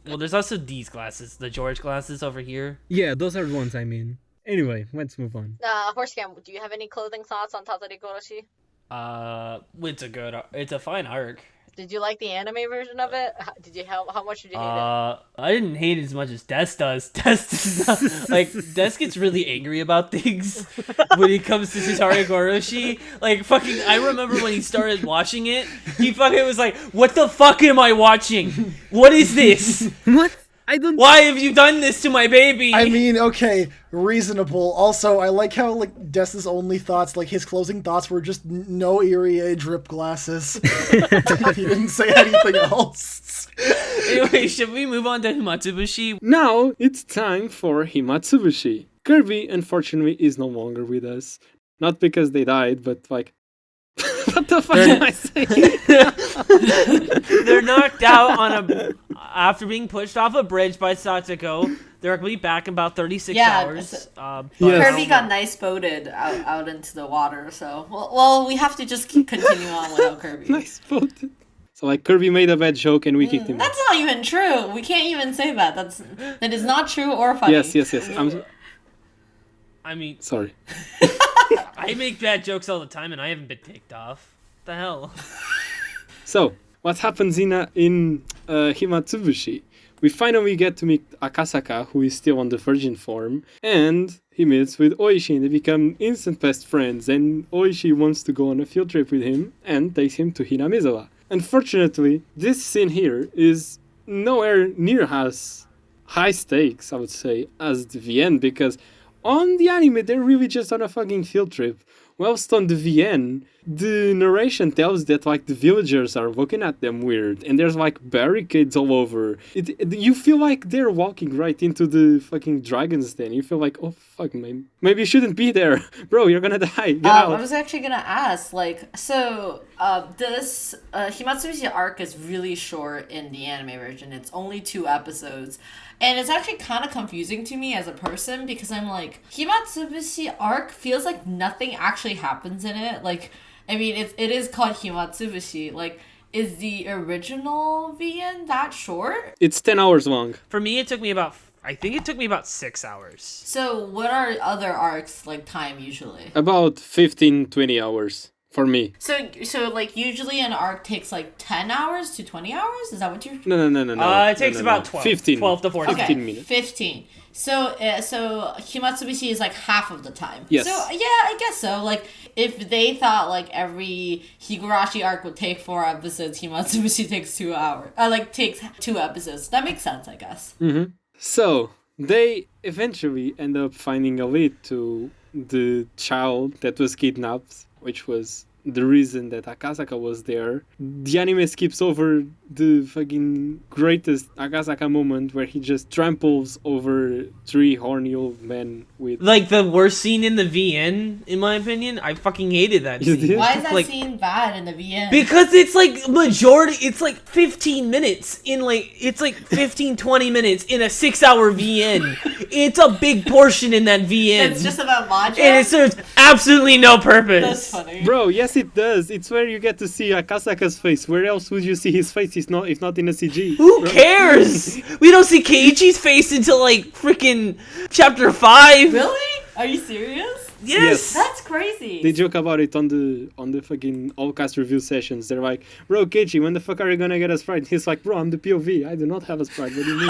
Well, there's also these glasses, the George glasses over here. Yeah, those are the ones I mean. Anyway, let's move on. Horsecam, do you have any clothing thoughts on Tatari Goroshi? It's a fine arc. Did you like the anime version of it? How much did you hate it? I didn't hate it as much as Des does. Des gets really angry about things when it comes to Tatari Goroshi. Like, fucking, I remember when he started watching it, he fucking was like, what the fuck am I watching? What is this? What? Why have you done this to my baby? I mean, okay, reasonable. Also, I like how, like, Des's only thoughts, like, his closing thoughts were just no Irie drip glasses. He didn't say anything else. Anyway, should we move on to Himatsubushi? Now, it's time for Himatsubushi. Kirby, unfortunately, is no longer with us. Not because they died, but, like... what the fuck am I saying? They're knocked out after being pushed off a bridge by Satoko. They're going to be back in about 36 hours. Kirby got nice boated out into the water, so... Well, we have to just continue on without Kirby. Nice boated. So, like, Kirby made a bad joke and we kicked him out. That's not even true. We can't even say that. That is not true or funny. Yes. I mean... Sorry. I make bad jokes all the time and I haven't been kicked off. What the hell? So, what happens in Himatsubushi? We finally get to meet Akasaka, who is still on the virgin form, and he meets with Oishi and they become instant best friends, and Oishi wants to go on a field trip with him and takes him to Hinamizawa. Unfortunately, this scene here is nowhere near as high stakes, I would say, as the VN, because on the anime, they're really just on a fucking field trip. whilst on the VN, the narration tells that like the villagers are looking at them weird, and there's like barricades all over. You feel like they're walking right into the fucking dragon's den. You feel like, oh fuck, man, maybe you shouldn't be there, bro. You're gonna die. Get out. I was actually gonna ask, like, so this Himatsumishi arc is really short in the anime version. It's only 2 episodes. And it's actually kind of confusing to me as a person because I'm like, Himatsubushi arc feels like nothing actually happens in it. Like, I mean, it is called Himatsubushi. Like, is the original VN that short? It's 10 hours long. For me, it took me about 6 hours. So what are other arcs like time usually? About 15-20 hours. For me. So like usually an arc takes like 10 hours to 20 hours? Is that what you're... No. It takes about 12. 15. 12 to 14. 15 minutes. 15. So Himatsubushi is like half of the time. Yes. So yeah, I guess so. Like if they thought like every Higurashi arc would take 4 episodes, Himatsubushi takes 2 hours. Takes 2 episodes. That makes sense, I guess. Mm-hmm. So they eventually end up finding a lead to the child that was kidnapped, which was the reason that Akasaka was there. The anime skips over the fucking greatest Akasaka moment where he just tramples over 3 horny old men with... Like, the worst scene in the VN, in my opinion. I fucking hated that You scene. did? Why is that Like- scene bad in the VN? Because it's like majority, it's like 15 minutes in like, it's like 15, 20 minutes in a 6-hour VN. It's a big portion in that VN. It's just about Maja? And it serves absolutely no purpose. That's funny. Bro, yes it does. It's where you get to see Akasaka's face. Where else would you see his face if not in a CG? Who bro? cares? We don't see Keiichi's face until like freaking chapter 5. Really? Are you serious? Yes. That's crazy. They joke about it on the fucking all cast review sessions. They're like, bro, Keiichi, when the fuck are you gonna get a sprite? He's like, bro, I'm the POV. I do not have a sprite. What do you mean?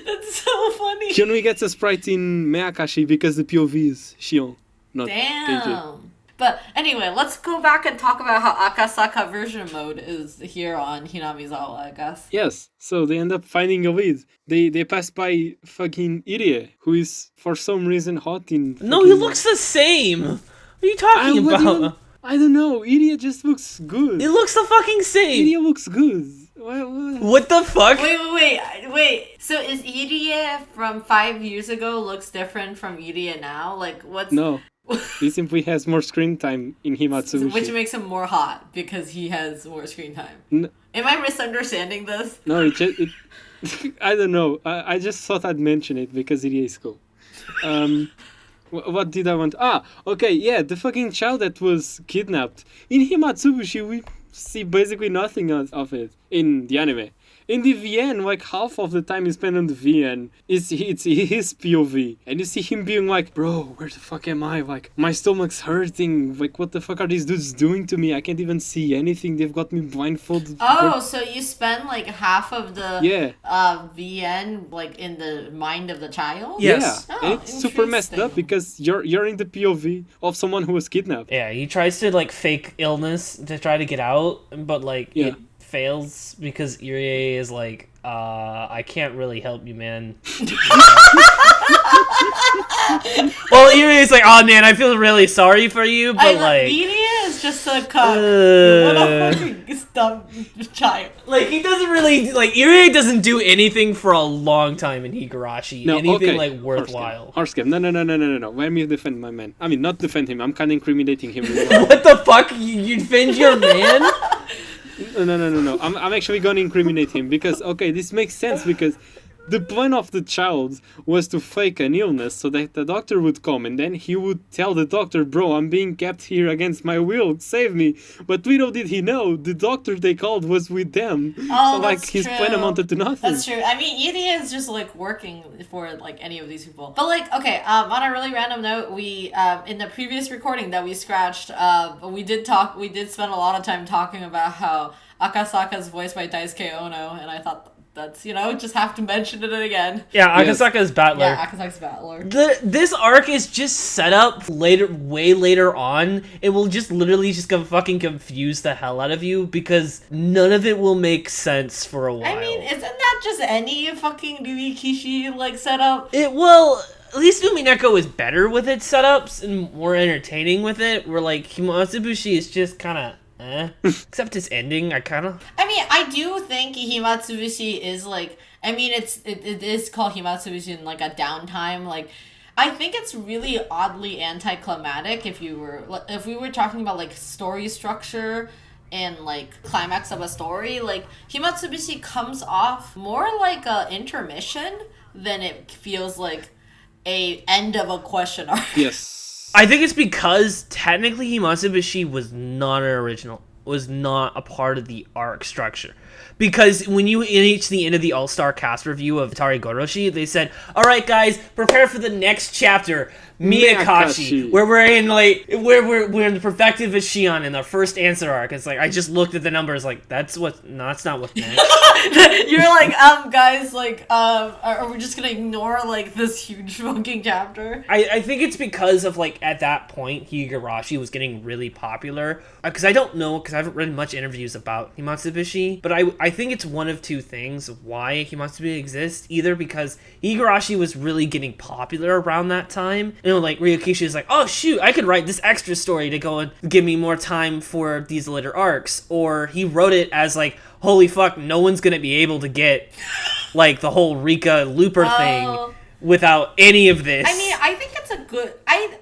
That's so funny. Hyunmi gets a sprite in Meakashi because the POV is Shion, not Keiichi. Damn. But anyway, let's go back and talk about how Akasaka version mode is here on Hinamizawa, I guess. Yes, so they end up finding a lead. They pass by fucking Irie, who is for some reason hot in... No, he looks the same. What are you talking about? I don't know, Irie just looks good. It looks the fucking same. Irie looks good. What the fuck? Wait. So is Irie from 5 years ago looks different from Irie now? Like, what's... No. He simply has more screen time in Himatsubushi. Which makes him more hot because he has more screen time. Am I misunderstanding this? No, I don't know. I just thought I'd mention it because it is cool. What did I want? Okay, yeah, the fucking child that was kidnapped. In Himatsubushi, we see basically nothing of it in the anime. In the VN, like half of the time you spend on the VN it's his POV, and you see him being like, bro, where the fuck am I? Like, my stomach's hurting. Like, what the fuck are these dudes doing to me? I can't even see anything. They've got me blindfolded. Oh, so you spend like half of the Yeah. VN like in the mind of the child? Yes. Yeah, Oh, and it's super messed up interesting. because you're in the POV of someone who was kidnapped. Yeah, he tries to like fake illness to try to get out, but like Yeah. it fails because Irie is like, I can't really help you, man. Well, Irie is like, oh man, I feel really sorry for you, but like, Irie is just a cuck. What a fucking dumb child. like he doesn't really like Irie doesn't do anything for a long time in Higurashi. Anything like worthwhile. Horse game. No. Let me defend my man. I mean, not defend him. I'm kind of incriminating him. What the fuck? You defend your man? No. I'm actually going to incriminate him because, okay, this makes sense because the plan of the child was to fake an illness so that the doctor would come and then he would tell the doctor, bro, I'm being kept here against my will, save me. But little did he know, the doctor they called was with them. Oh, so, like, that's his true. plan amounted to nothing. That's true. I mean, Irie is just like working for like any of these people. But like, okay, on a really random note, we in the previous recording that we scratched, we did spend a lot of time talking about how Akasaka's voiced by Daisuke Ono, and I thought that's, just have to mention it again. Yeah, Akasaka's battler. Yeah, Akasaka's battler. This arc is just set up way later on. It will just literally just fucking confuse the hell out of you because none of it will make sense for a while. I mean, isn't that just any fucking Ryukishi like setup? It will. at least Umineko is better with its setups and more entertaining with it. Where like Himatsubushi is just kind of except its ending. I mean, I do think Himatsubushi is like. I mean, it is called Himatsubushi in like a downtime. Like, I think it's really oddly anticlimactic if we were talking about like story structure and like climax of a story. Like Himatsubushi comes off more like a intermission than it feels like a end of a question arc. Yes. I think it's because technically Himatsubushi was not an original, was not a part of the arc structure. Because when you reach the end of the All-Star cast review of Atari Goroshi, they said, "Alright guys, prepare for the next chapter, Miyakashi, where we're in we're in the perspective of Shion in the first answer arc." It's like I just looked at the numbers like that's not what's next. You're like, guys, like, are we just gonna ignore like this huge fucking chapter? I think it's because of like at that point Higurashi was getting really popular. Because I don't know, because I haven't read much interviews about Himatsubushi, but I think it's one of two things why Himatsubushi exists. Either because Higurashi was really getting popular around that time. You know, like Ryokishi is like, oh shoot, I could write this extra story to go and give me more time for these later arcs. Or he wrote it as like, holy fuck, no one's gonna be able to get like the whole Rika Looper thing without any of this. I mean, I think it's a good.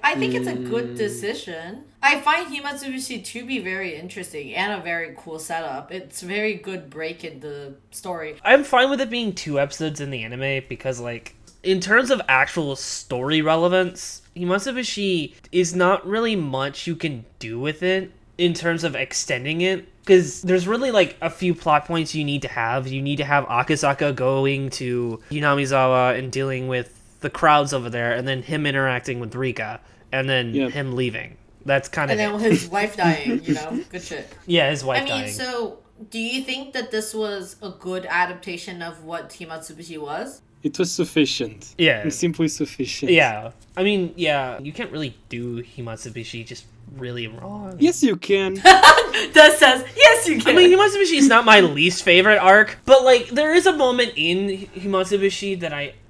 I think it's a good decision. I find Himatsubushi to be very interesting and a very cool setup. It's a very good break in the story. I'm fine with it being 2 episodes in the anime because, like, in terms of actual story relevance, Himatsubushi is not really much you can do with it in terms of extending it. Because there's really, like, a few plot points you need to have. You need to have Akasaka going to Hinamizawa and dealing with the crowds over there, and then him interacting with Rika, and then him leaving. That's kind of And then his wife dying, you know? Good shit. Yeah, his wife dying. So, do you think that this was a good adaptation of what Himatsubushi was? It was sufficient. Yeah. It's simply sufficient. Yeah. I mean, yeah, you can't really do Himatsubushi just really wrong. Yes, you can. That says, yes, you can. I mean, Himatsubushi is not my least favorite arc, but, like, there is a moment in Himatsubushi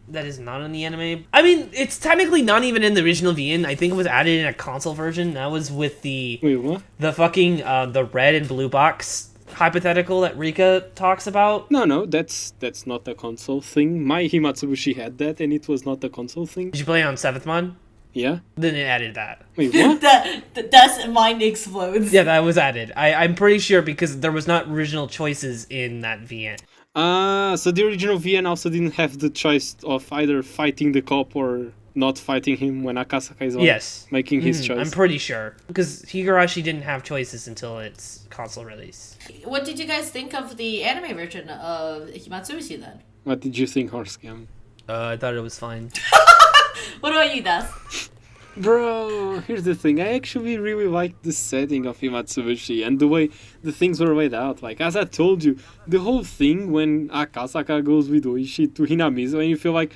that is not in the anime. I mean, it's technically not even in the original VN. I think it was added in a console version. That was with the... Wait, what? The fucking, the red and blue box hypothetical that Rika talks about. No, that's not a console thing. My Himatsubushi had that, and it was not a console thing. Did you play it on 7th Mon? Yeah. Then it added that. Wait, what? That's mind explodes. Yeah, that was added. I'm pretty sure because there was not original choices in that VN. So the original VN also didn't have the choice of either fighting the cop or not fighting him when Akasaka is making his choice. I'm pretty sure. Because Higurashi didn't have choices until its console release. What did you guys think of the anime version of Himatsubushi then? What did you think, Horsecam? I thought it was fine. What about you, Das? Bro, here's the thing. I actually really liked the setting of Himatsubushi and the way the things were laid out. Like, as I told you, the whole thing when Akasaka goes with Oishi to Hinamizu and you feel like,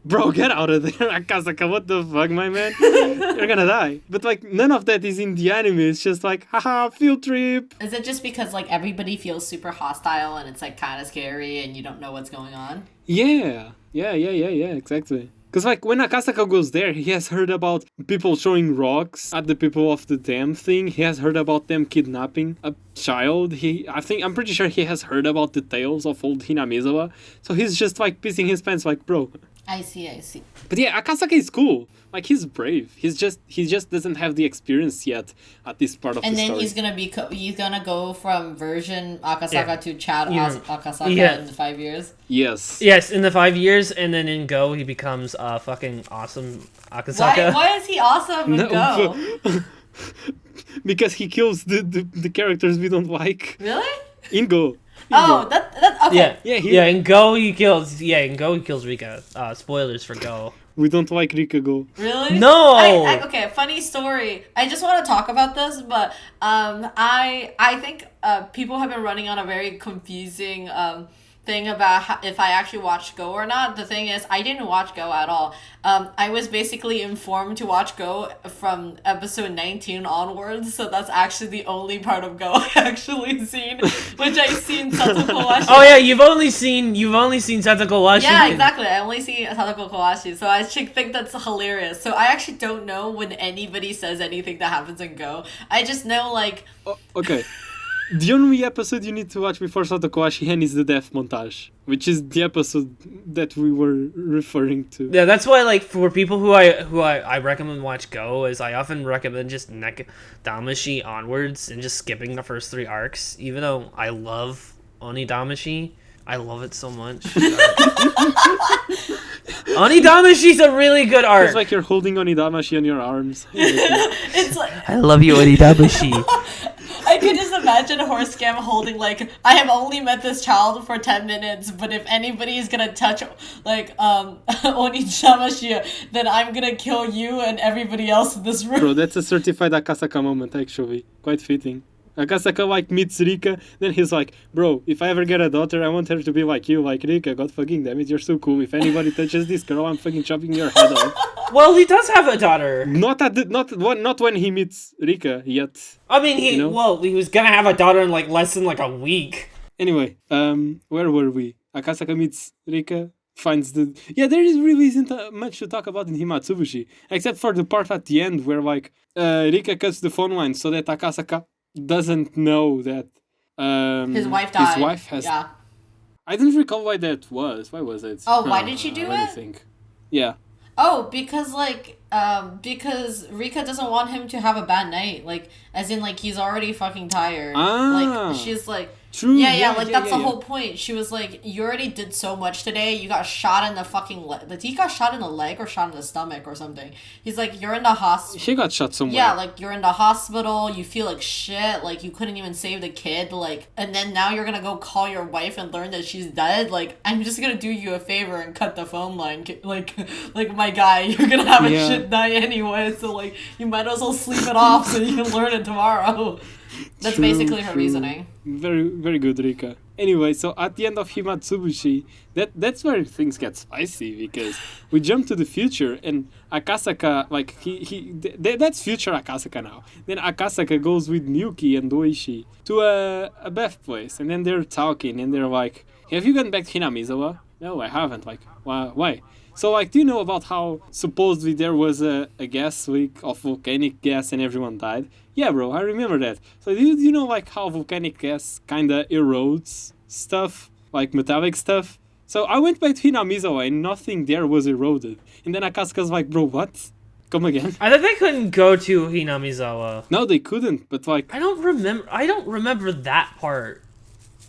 bro, get out of there, Akasaka, what the fuck, my man? You're gonna die. But, like, none of that is in the anime. It's just like, haha, field trip. Is it just because, like, everybody feels super hostile and it's, like, kind of scary and you don't know what's going on? Yeah, exactly. Because, like, when Akasaka goes there, he has heard about people throwing rocks at the people of the dam thing. He has heard about them kidnapping a child. I'm pretty sure he has heard about the tales of old Hinamizawa. So he's just, like, pissing his pants, like, bro. I see. But yeah, Akasaka is cool. Like, he's brave. He just doesn't have the experience yet at this part of the story. And then he's gonna go from version Akasaka to Chad Akasaka in 5 years. Yes, in the 5 years, and then in Go he becomes fucking awesome Akasaka. Why is he awesome in Go? Because he kills the characters we don't like. Really? In Go. That okay. In Go he kills Rika. Spoilers for Go. We don't like Rika Go. Really? No. Okay, funny story. I just want to talk about this, but I think people have been running on a very confusing thing about if I actually watched Go or not. The thing is, I didn't watch Go at all. I was basically informed to watch Go from episode 19 onwards, so that's actually the only part of Go I actually seen, which I seen Satoko Washi. Oh yeah, you've only seen Satoko Washi. Yeah, exactly. I only see Satoko Kawashi, so I actually think that's hilarious. So I actually don't know when anybody says anything that happens in Go. I just know like. Oh, okay. The only episode you need to watch before Satoko Washi is the death montage, which is the episode that we were referring to. Yeah, that's why, like, for people who I recommend watch Go, is I often recommend just Damashi onwards and just skipping the first 3 arcs, even though I love Onidamashi. I love it so much. Onidamashi a really good arc. It's like you're holding Onidamashi on your arms. It's like I love you, Onidamashi. I could just imagine Horse-Scam holding like, I have only met this child for 10 minutes, but if anybody is gonna touch like Onidamashi, then I'm gonna kill you and everybody else in this room. Bro, that's a certified Akasaka moment, actually. Quite fitting. Akasaka like meets Rika, then he's like, bro, if I ever get a daughter, I want her to be like you, like Rika. God fucking damn it, you're so cool. If anybody touches this girl, I'm fucking chopping your head off. Well, he does have a daughter. Not when he meets Rika yet. I mean, he was gonna have a daughter in like less than like a week. Anyway, where were we? Akasaka meets Rika, finds the... Yeah, there really isn't much to talk about in Himatsubushi, except for the part at the end where like Rika cuts the phone line so that Akasaka doesn't know that his wife died. His wife has... Yeah. I don't recall why that was. Why was it? Oh, why did she do let it? me think. Yeah. Oh, because because Rika doesn't want him to have a bad night. Like, as in, like, he's already fucking tired. Ah. Like, she's like... True. Yeah, like, that's the whole point. She was like, you already did so much today. You got shot in the fucking leg. Like, he got shot in the leg or shot in the stomach or something. He's like, you're in the hospital. She got shot somewhere. Yeah, like, you're in the hospital. You feel like shit. Like, you couldn't even save the kid. Like, and then now you're gonna go call your wife and learn that she's dead. Like, I'm just gonna do you a favor and cut the phone line. Like my guy, you're gonna have a shit night anyway. So, like, you might as well sleep it off so you can learn it tomorrow. That's basically her reasoning. Very, very good, Rika. Anyway, so at the end of Himatsubushi, that's where things get spicy, because we jump to the future and Akasaka, like, that's future Akasaka now. Then Akasaka goes with Miyuki and Oishi to a bath place, and then they're talking, and they're like, have you gone back to Hinamizawa? No, I haven't. Like, why? So, like, do you know about how supposedly there was a gas leak of volcanic gas and everyone died? Yeah, bro, I remember that. So, do you know, like, how volcanic gas kinda erodes stuff? Like, metallic stuff? So, I went back to Hinamizawa and nothing there was eroded. And then Akasaka's like, bro, what? Come again? I thought they couldn't go to Hinamizawa. No, they couldn't, but, like... I don't remember that part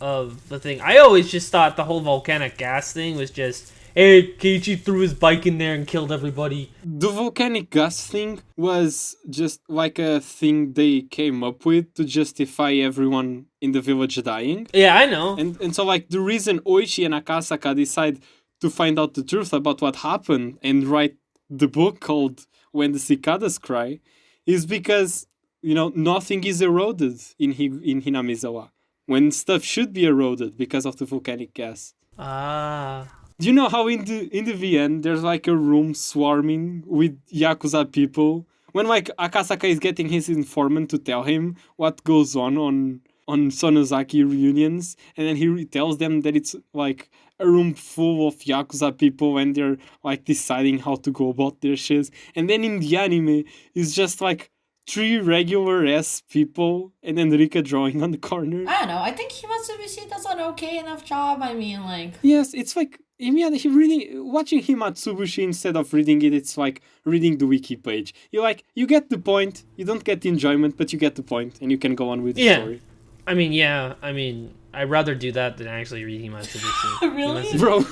of the thing. I always just thought the whole volcanic gas thing was just... Hey, Keiichi threw his bike in there and killed everybody. The volcanic gas thing was just like a thing they came up with to justify everyone in the village dying. Yeah, I know. And so, like, the reason Oishi and Akasaka decide to find out the truth about what happened and write the book called When the Cicadas Cry is because, you know, nothing is eroded in Hinamizawa when stuff should be eroded because of the volcanic gas. Ah... Do you know how in the VN there's like a room swarming with Yakuza people? When like Akasaka is getting his informant to tell him what goes on Sonozaki reunions, and then he tells them that it's like a room full of Yakuza people and they're like deciding how to go about their shit. And then in the anime, it's just like 3 regular ass people and then Rika drawing on the corner. I don't know. I think Himatsubushi does an okay enough job. I mean, like... Yes, it's like... Yeah, watching Himatsubushi instead of reading it, it's like reading the wiki page. You get the point, you don't get the enjoyment, but you get the point, and you can go on with the story. I mean, I'd rather do that than actually read Himatsubushi. Really? Bro.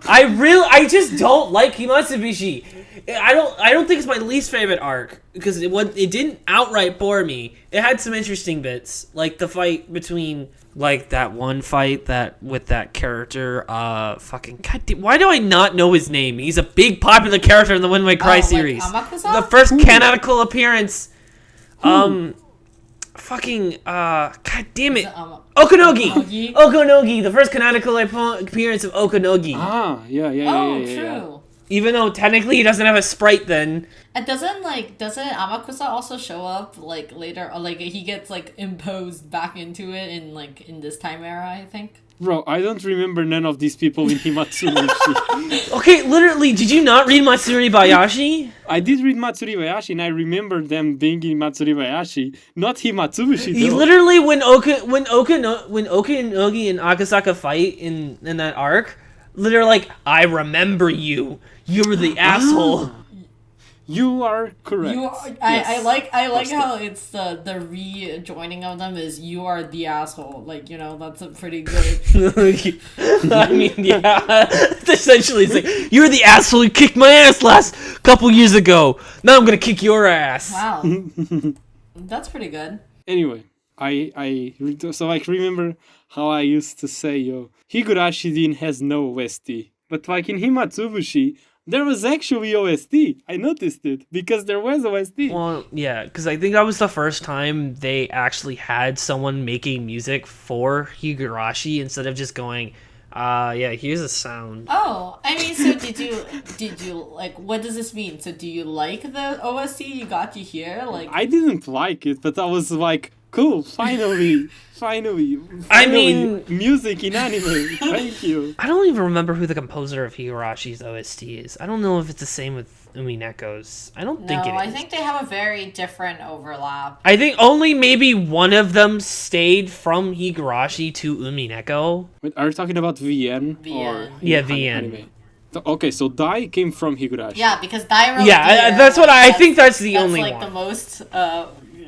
I just don't like Himatsubushi. I don't think it's my least favorite arc, because it didn't outright bore me. It had some interesting bits, like the fight between... Like that one fight with that character, fucking goddamn, why do I not know his name? He's a big popular character in the When My Cry series. Like the first canonical appearance. fucking god damn it, Okonogi? Okonogi, the first canonical appearance of Okonogi. Oh, true. Even though technically he doesn't have a sprite then. And doesn't Amakusa also show up like later, or like he gets like imposed back into it in this time era, I think. Bro, I don't remember none of these people in Himatsurushi. Okay, literally, did you not read Matsuri Bayashi? I did read Matsuri Bayashi, and I remember them being in Matsuri Bayashi, not Himatsurushi. He literally, when Okanogi and Akasaka fight in that arc, literally like, I remember you. You were the asshole. You are correct. I like how it's the rejoining of them is you are the asshole. Like, that's a pretty good. I mean, yeah. Essentially, it's like, you're the asshole who kicked my ass last couple years ago. Now I'm gonna kick your ass. Wow. That's pretty good. Anyway, I remember how I used to say, Higurashi-din has no OST. But like in Himatsubushi, there was actually OST. I noticed it because there was OST. Well, yeah, because I think that was the first time they actually had someone making music for Higurashi instead of just going, here's a sound. Oh, I mean, so did you like, what does this mean? So do you like the OST you got to hear? Like, I didn't like it, but I was like, cool, finally, I mean, music in anime. Thank you. I don't even remember who the composer of Higurashi's OST is. I don't know if it's the same with Umineko's. I don't think it is. No, I think they have a very different overlap. I think only maybe one of them stayed from Higurashi to Umineko. Wait, are you talking about VN? Or Yeah, VN. anime? Okay, so Dai came from Higurashi. Yeah, because Dai wrote that's what I think. That's the only like one. the most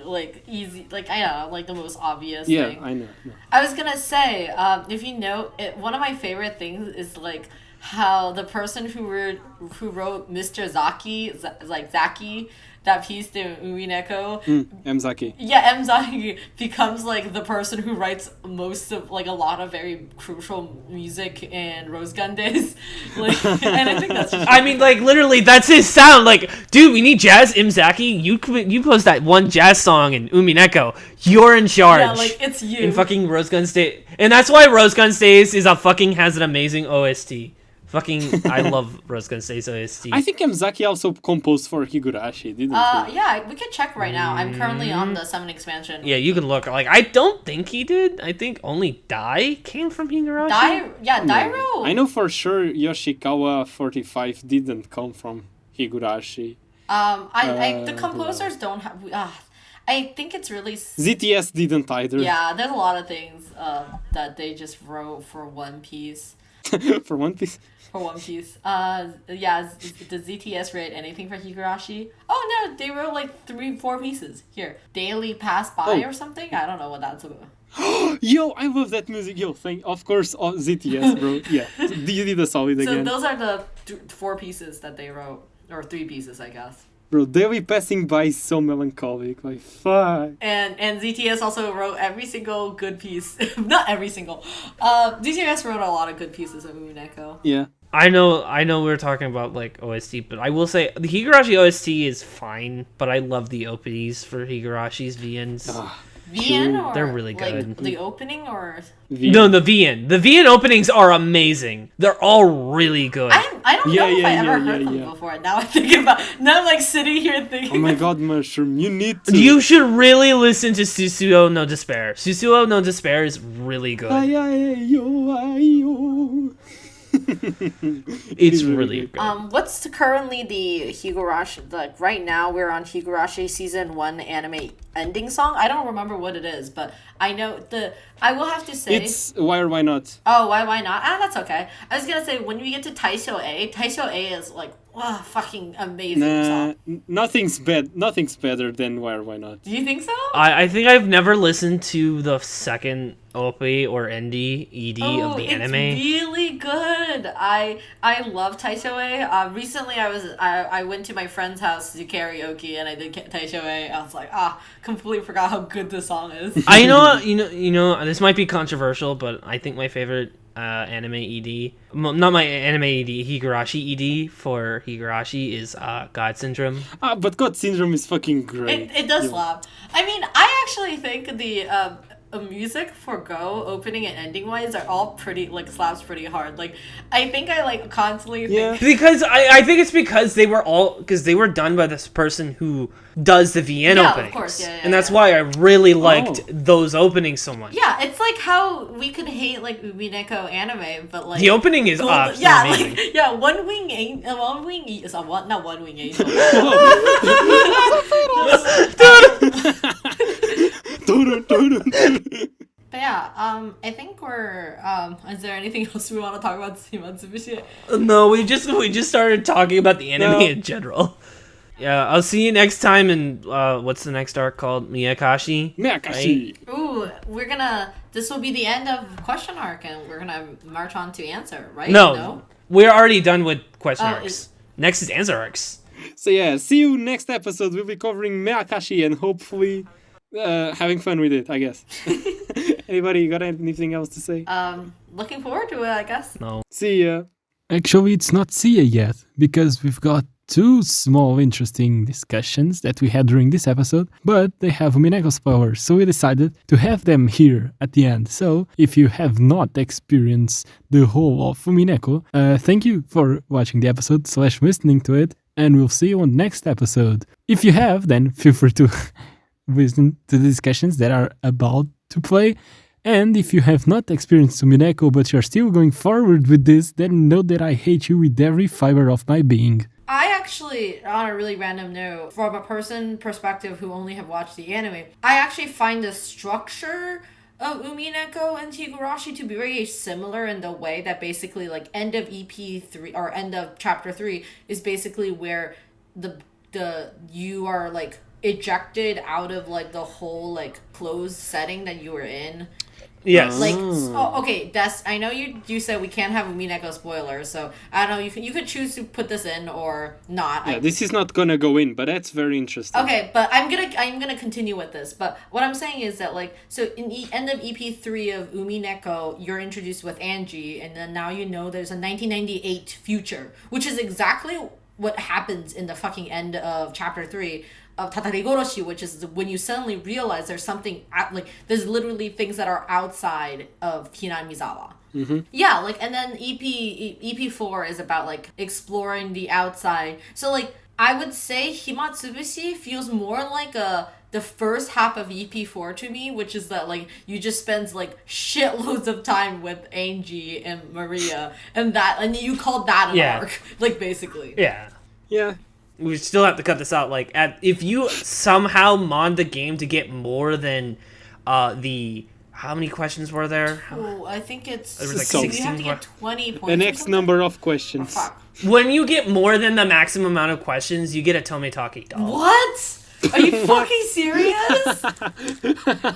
like easy, like I don't know, like the most obvious thing. Yeah, I know. I was gonna say, if you know, one of my favorite things is like how the person who wrote Mr. Zaki, Zaki, that piece to Umineko. Mzaki. Yeah, Mzaki becomes like the person who writes most of like a lot of very crucial music in Rose Gun Days. Like, and I think that's just I mean, like, literally, that's his sound. Like, dude, we need jazz, Imzaki. You post that one jazz song in Umineko. You're in charge. Yeah, like, it's you. In fucking Rose Gun State. And that's why Rose Gun Stays has an amazing OST. Fucking, I love Rose Gun Stays OST. I think Mzaki also composed for Higurashi, didn't he? Yeah, we can check right now. I'm currently on the 7 expansion. Yeah, you can look. Like, I don't think he did. I think only Dai came from Higurashi. Dairo. I know for sure Yoshikawa 45 didn't come from Higurashi. The composers don't have. I think it's really. ZTS didn't either. Yeah, there's a lot of things that they just wrote for One Piece. For One Piece. For One Piece. Does ZTS write anything for Higurashi? Oh no, they wrote like 3-4 pieces. Here, Daily Pass By or something? I don't know what that's about. Yo, I love that music. Yo, of course, ZTS, bro. Yeah, you did a solid again. So those are the 4 pieces that they wrote. Or 3 pieces, I guess. Bro, Daily Passing By is so melancholic. Like, fuck. And ZTS also wrote every single good piece. Not every single. ZTS wrote a lot of good pieces of Umineko. Yeah. I know we're talking about like OST, but I will say the Higurashi OST is fine, but I love the openings for Higurashi's VNs. VN or they're really good. Like the opening or No, the VN. The VN openings are amazing. They're all really good. I don't know if I ever heard them before. Now I think about. Now I'm like sitting here thinking. Oh my god, Mushroom, you need to. You should really listen to Susuo no Despair. Susuo no Despair is really good. It's really good. What's currently the Higurashi, like right now we're on Higurashi season 1 anime ending song? I don't remember what it is, but I know I will have to say it's Why or Why Not. Oh, why not? That's okay. I was gonna say when we get to Taisho A is like fucking amazing song. Nothing's better than Why or Why Not. Do you think so? I think I've never listened to the second OP or ED of the anime. It's really good. I love Taisho A. Recently I went to my friend's house to do karaoke and I did Taisho A. I was like, completely forgot how good this song is. I know, you know, this might be controversial, but I think my favorite anime ED. Not my anime ED, Higurashi ED for Higurashi is God Syndrome. But God Syndrome is fucking great. It does slap. I mean, I actually think the music for Go opening and ending wise are all pretty like slaps pretty hard. Like I think I like constantly think because I think it's because they were done by this person who does the VN openings. Of course, and that's why I really liked those openings so much. Yeah, it's like how we could hate like Umineko anime, but like the oning is amazing. One wing angel. Not one wing angel. But yeah, I think we're is there anything else we want to talk about Himatsubishi? No, we just started talking about the anime in general. Yeah, I'll see you next time in what's the next arc called? Miyakashi. Miyakashi. Right? Ooh, this will be the end of question arc and we're gonna march on to answer, right? No? We're already done with question arcs. Next is answer arcs. So yeah, see you next episode. We'll be covering Miyakashi and hopefully having fun with it, I guess. Anybody got anything else to say? Looking forward to it, I guess. No. See ya. Actually, it's not see ya yet, because we've got two small interesting discussions that we had during this episode, but they have Umineko's powers, so we decided to have them here at the end. So, if you have not experienced the whole of Umineko, thank you for watching the episode / listening to it, and we'll see you on the next episode. If you have, then feel free to listen to the discussions that are about to play. And if you have not experienced Umineko but you're still going forward with this, then know that I hate you with every fiber of my being. I actually, on a really random note, from a person perspective who only have watched the anime, I actually find the structure of Umineko and Higurashi to be very similar in the way that basically like end of EP3 or end of chapter 3 is basically where the you are like ejected out of like the whole like closed setting that you were in. Yes. Like, okay, I know you said we can't have Umineko spoilers, so I don't know, you could choose to put this in or not. Yeah, this is not gonna go in, but that's very interesting. Okay, but I'm gonna continue with this. But what I'm saying is that like, so in the end of EP3 of Umineko, you're introduced with Angie, and then now you know there's a 1998 future, which is exactly what happens in the fucking end of chapter 3 of Tatarigoroshi, which is when you suddenly realize there's something like there's literally things that are outside of Hinamizawa. Mm-hmm. Yeah, like, and then EP4 is about like exploring the outside. So like I would say Himatsubushi feels more like the first half of EP4 to me, which is that like you just spends like shitloads of time with Angie and Maria, and you call that an arc, like basically. Yeah. We still have to cut this out. Like, if you somehow mod the game to get more than how many questions were there? Oh, I think it's there was like 16. You have to get 20 points. An X number of questions. Oh, fuck. When you get more than the maximum amount of questions, you get a Tomitaki doll. What? Are you fucking serious?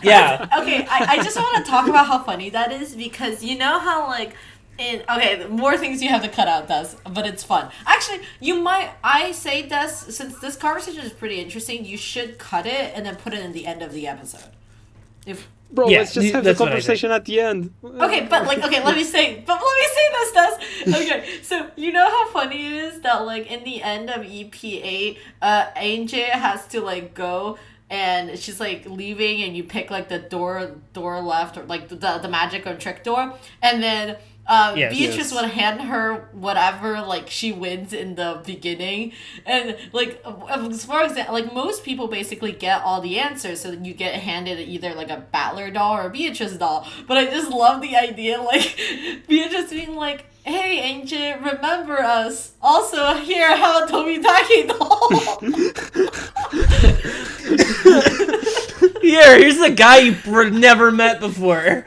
Yeah. Okay, I just want to talk about how funny that is, because you know how like the more things you have to cut out, Des, but it's fun. Actually, I say, Des, since this conversation is pretty interesting, you should cut it and then put it in the end of the episode. Let's just have the conversation at the end. Okay, but let me say this, Des. Okay, so you know how funny it is that like in the end of EP8, Angel has to like go and she's like leaving, and you pick like the door left, or like the magic or trick door, and then Beatrice would hand her whatever like she wins in the beginning, and like for example, like most people basically get all the answers, so you get handed either like a Battler doll or a Beatrice doll. But I just love the idea, like Beatrice being like, "Hey, Angel, remember us? Also, here, have a Tomitaki doll." Here's the guy you never met before.